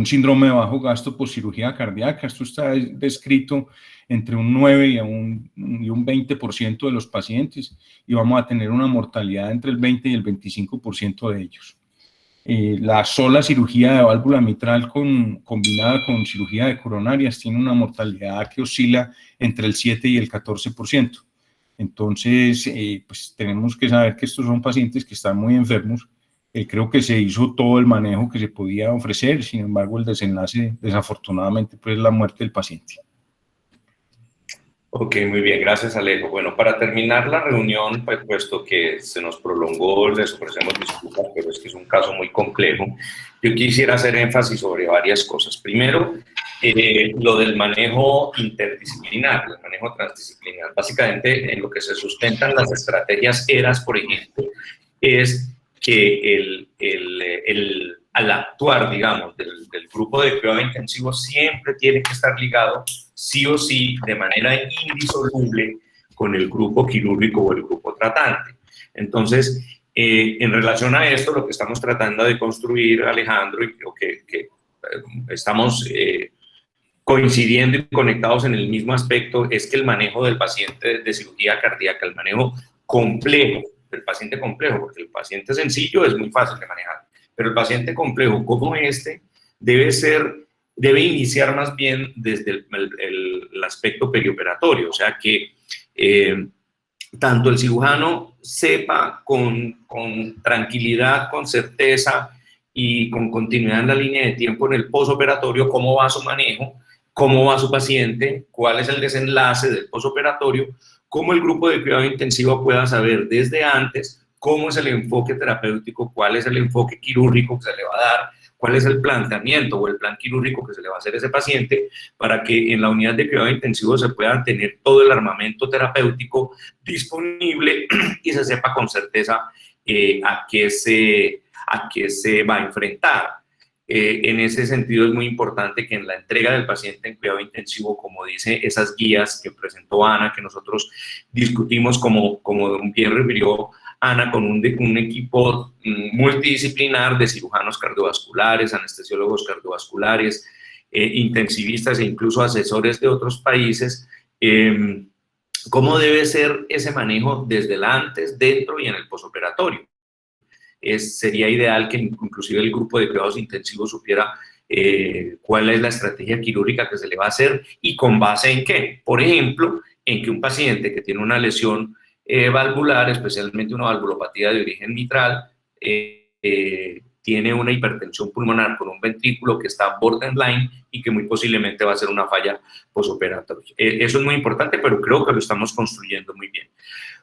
D: síndrome de bajo gasto por cirugía cardíaca. Esto está descrito entre un 9 y un 20% de los pacientes, y vamos a tener una mortalidad entre el 20 y el 25% de ellos. La sola cirugía de válvula mitral combinada con cirugía de coronarias tiene una mortalidad que oscila entre el 7 y el 14%. Entonces, pues tenemos que saber que estos son pacientes que están muy enfermos. Creo que se hizo todo el manejo que se podía ofrecer, sin embargo, el desenlace, desafortunadamente, pues es la muerte del paciente.
A: Ok, muy bien, gracias Alejo. Bueno, para terminar la reunión, pues, puesto que se nos prolongó, les ofrecemos disculpas, pero es que es un caso muy complejo. Yo quisiera hacer énfasis sobre varias cosas. Primero, lo del manejo interdisciplinar, el manejo transdisciplinar. Básicamente, en lo que se sustentan las estrategias ERAS, por ejemplo, es que al actuar, digamos, del grupo de cuidado intensivo siempre tiene que estar ligado, sí o sí, de manera indisoluble con el grupo quirúrgico o el grupo tratante. Entonces, en relación a esto, lo que estamos tratando de construir, Alejandro, y creo que estamos coincidiendo y conectados en el mismo aspecto, es que el manejo del paciente de cirugía cardíaca, el manejo complejo del paciente complejo, porque el paciente sencillo es muy fácil de manejar, pero el paciente complejo como este debe iniciar más bien desde el aspecto perioperatorio, o sea que tanto el cirujano sepa con tranquilidad, con certeza y con continuidad en la línea de tiempo en el posoperatorio cómo va su manejo, cómo va su paciente, cuál es el desenlace del posoperatorio, cómo el grupo de cuidado intensivo pueda saber desde antes cómo es el enfoque terapéutico, cuál es el enfoque quirúrgico que se le va a dar, cuál es el planteamiento o el plan quirúrgico que se le va a hacer a ese paciente para que en la unidad de cuidado intensivo se pueda tener todo el armamento terapéutico disponible y se sepa con certeza a qué se va a enfrentar. En ese sentido es muy importante que en la entrega del paciente en cuidado intensivo, como dice esas guías que presentó Ana, que nosotros discutimos como bien refirió Ana, con un equipo multidisciplinar de cirujanos cardiovasculares, anestesiólogos cardiovasculares, intensivistas e incluso asesores de otros países, cómo debe ser ese manejo desde el antes, dentro y en el posoperatorio. Sería ideal que inclusive el grupo de cuidados intensivos supiera cuál es la estrategia quirúrgica que se le va a hacer y con base en qué. Por ejemplo, en que un paciente que tiene una lesión valvular, especialmente una valvulopatía de origen mitral, tiene una hipertensión pulmonar con un ventrículo que está borderline y que muy posiblemente va a ser una falla posoperatoria. Eso es muy importante, pero creo que lo estamos construyendo muy bien.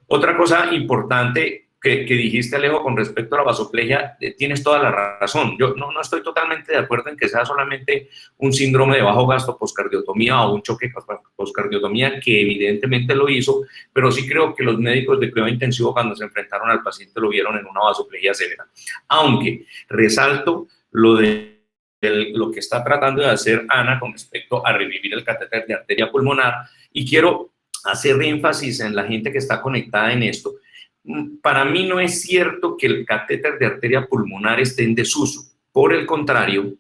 A: Otra cosa importante que dijiste, Alejo, con respecto a la vasoplegia, tienes toda la razón. Yo no estoy totalmente de acuerdo en que sea solamente un síndrome de bajo gasto poscardiotomía o un choque poscardiotomía, que evidentemente lo hizo, pero sí creo que los médicos de cuidado intensivo cuando se enfrentaron al paciente lo vieron en una vasoplegia severa. Aunque resalto lo que está tratando de hacer Ana con respecto a revivir el catéter de arteria pulmonar, y quiero hacer énfasis en la gente que está conectada en esto. Para mí no es cierto que el catéter de arteria pulmonar esté en desuso. Por el contrario,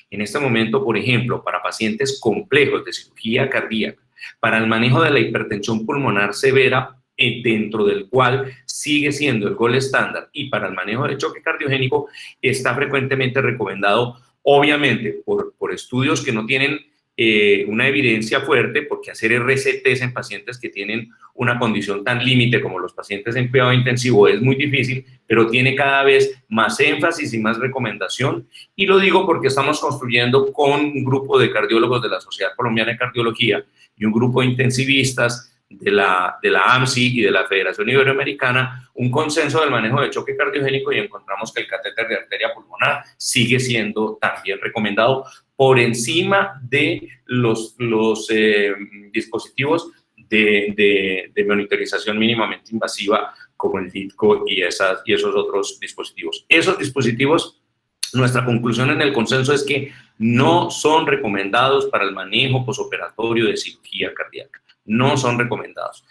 A: en este momento, por ejemplo, para pacientes complejos de cirugía cardíaca, para el manejo de la hipertensión pulmonar severa, dentro del cual sigue siendo el gold estándar, y para el manejo de choque cardiogénico está frecuentemente recomendado, obviamente, por estudios que no tienen una evidencia fuerte, porque hacer RCTs en pacientes que tienen una condición tan límite como los pacientes en cuidado intensivo es muy difícil, pero tiene cada vez más énfasis y más recomendación. Y lo digo porque estamos construyendo con un grupo de cardiólogos de la Sociedad Colombiana de Cardiología y un grupo de intensivistas de la AMSI y de la Federación Iberoamericana un consenso del manejo de choque cardiogénico, y encontramos que el catéter de arteria pulmonar sigue siendo también recomendado por encima de los dispositivos de monitorización mínimamente invasiva como el DITCO y esos otros dispositivos. Esos dispositivos, nuestra conclusión en el consenso es que no son recomendados para el manejo posoperatorio de cirugía cardíaca. No son recomendados.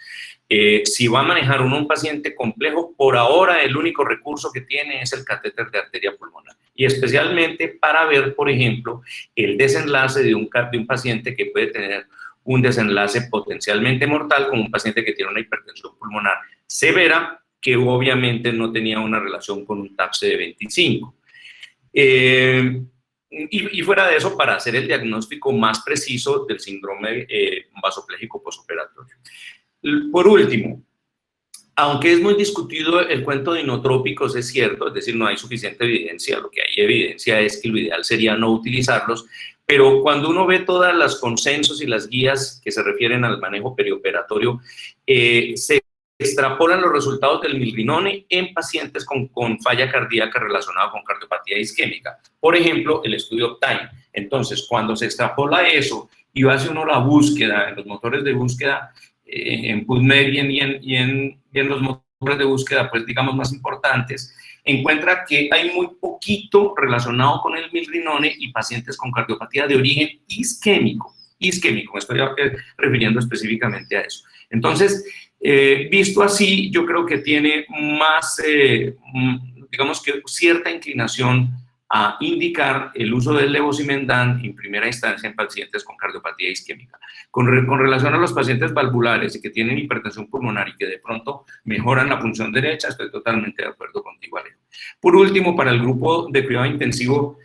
A: Si va a manejar un paciente complejo, por ahora el único recurso que tiene es el catéter de arteria pulmonar. Y especialmente para ver, por ejemplo, el desenlace de un paciente que puede tener un desenlace potencialmente mortal, como un paciente que tiene una hipertensión pulmonar severa, que obviamente no tenía una relación con un TAPSE de 25. Y fuera de eso, para hacer el diagnóstico más preciso del síndrome vasopléjico posoperatorio. Por último, aunque es muy discutido el cuento de inotrópicos, es cierto, es decir, no hay suficiente evidencia, lo que hay evidencia es que lo ideal sería no utilizarlos, pero cuando uno ve todas los consensos y las guías que se refieren al manejo perioperatorio, se extrapolan los resultados del milrinone en pacientes con falla cardíaca relacionada con cardiopatía isquémica. Por ejemplo, el estudio OPTIME. Entonces, cuando se extrapola eso y hace uno la búsqueda en los motores de búsqueda, en PubMed y en los de búsqueda, pues digamos, más importantes, encuentra que hay muy poquito relacionado con el milrinone y pacientes con cardiopatía de origen isquémico, me estoy refiriendo específicamente a eso. Entonces, visto así, yo creo que tiene más, digamos que cierta inclinación a indicar el uso del levosimendan en primera instancia en pacientes con cardiopatía isquémica. Con relación a los pacientes valvulares y que tienen hipertensión pulmonar y que de pronto mejoran la función derecha, estoy totalmente de acuerdo contigo, Alejo. Por último, para el grupo de cuidado intensivo,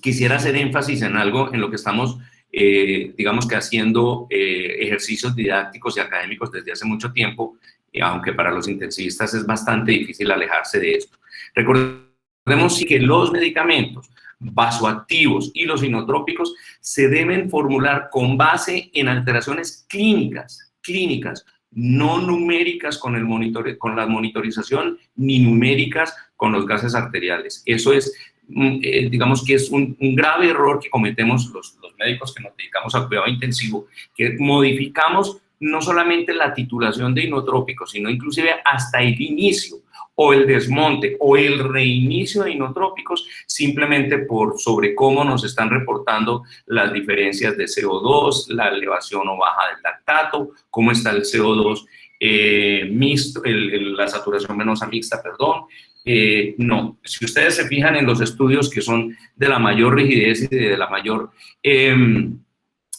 A: quisiera hacer énfasis en algo en lo que estamos, digamos que haciendo ejercicios didácticos y académicos desde hace mucho tiempo, aunque para los intensivistas es bastante difícil alejarse de esto. Recordemos que los medicamentos vasoactivos y los inotrópicos se deben formular con base en alteraciones clínicas, no numéricas con la monitorización, ni numéricas con los gases arteriales. Eso es, digamos que es un grave error que cometemos los médicos que nos dedicamos al cuidado intensivo, que modificamos no solamente la titulación de inotrópicos, sino inclusive hasta el inicio o el desmonte o el reinicio de inotrópicos simplemente sobre cómo nos están reportando las diferencias de CO2, la elevación o baja del lactato, cómo está el CO2 mixto, la saturación venosa mixta, perdón. No, si ustedes se fijan en los estudios que son de la mayor rigidez y de la mayor,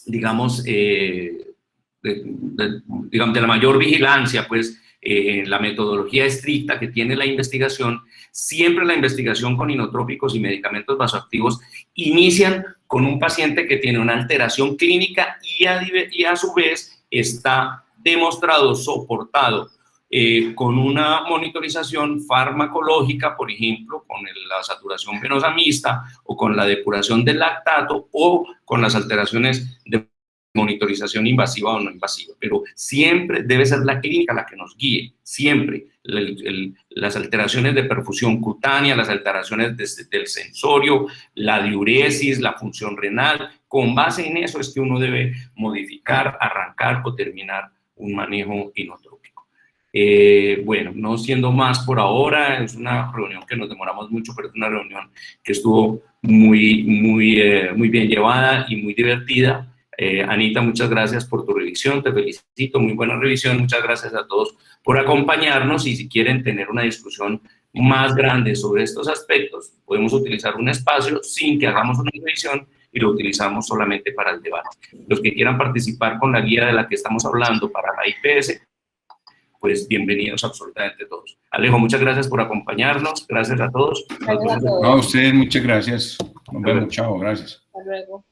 A: digamos, de la mayor vigilancia, pues, la metodología estricta que tiene la investigación, siempre la investigación con inotrópicos y medicamentos vasoactivos inician con un paciente que tiene una alteración clínica y a su vez está demostrado, soportado con una monitorización farmacológica, por ejemplo, con la saturación venosa mixta o con la depuración del lactato o con las alteraciones de monitorización invasiva o no invasiva, pero siempre debe ser la clínica la que nos guíe, siempre. Las alteraciones de perfusión cutánea, las alteraciones del sensorio, la diuresis, la función renal, con base en eso es que uno debe modificar, arrancar o terminar un manejo inotrópico. Bueno, no siendo más por ahora, es una reunión que nos demoramos mucho, pero es una reunión que estuvo muy bien llevada y muy divertida. Anita, muchas gracias por tu revisión, te felicito, muy buena revisión, muchas gracias a todos por acompañarnos y si quieren tener una discusión más grande sobre estos aspectos, podemos utilizar un espacio sin que hagamos una revisión y lo utilizamos solamente para el debate. Los que quieran participar con la guía de la que estamos hablando para la IPS, pues bienvenidos absolutamente todos. Alejo, muchas gracias por acompañarnos, gracias a todos.
D: A ustedes muchas gracias, nos vemos, chao, gracias.
B: Hasta luego.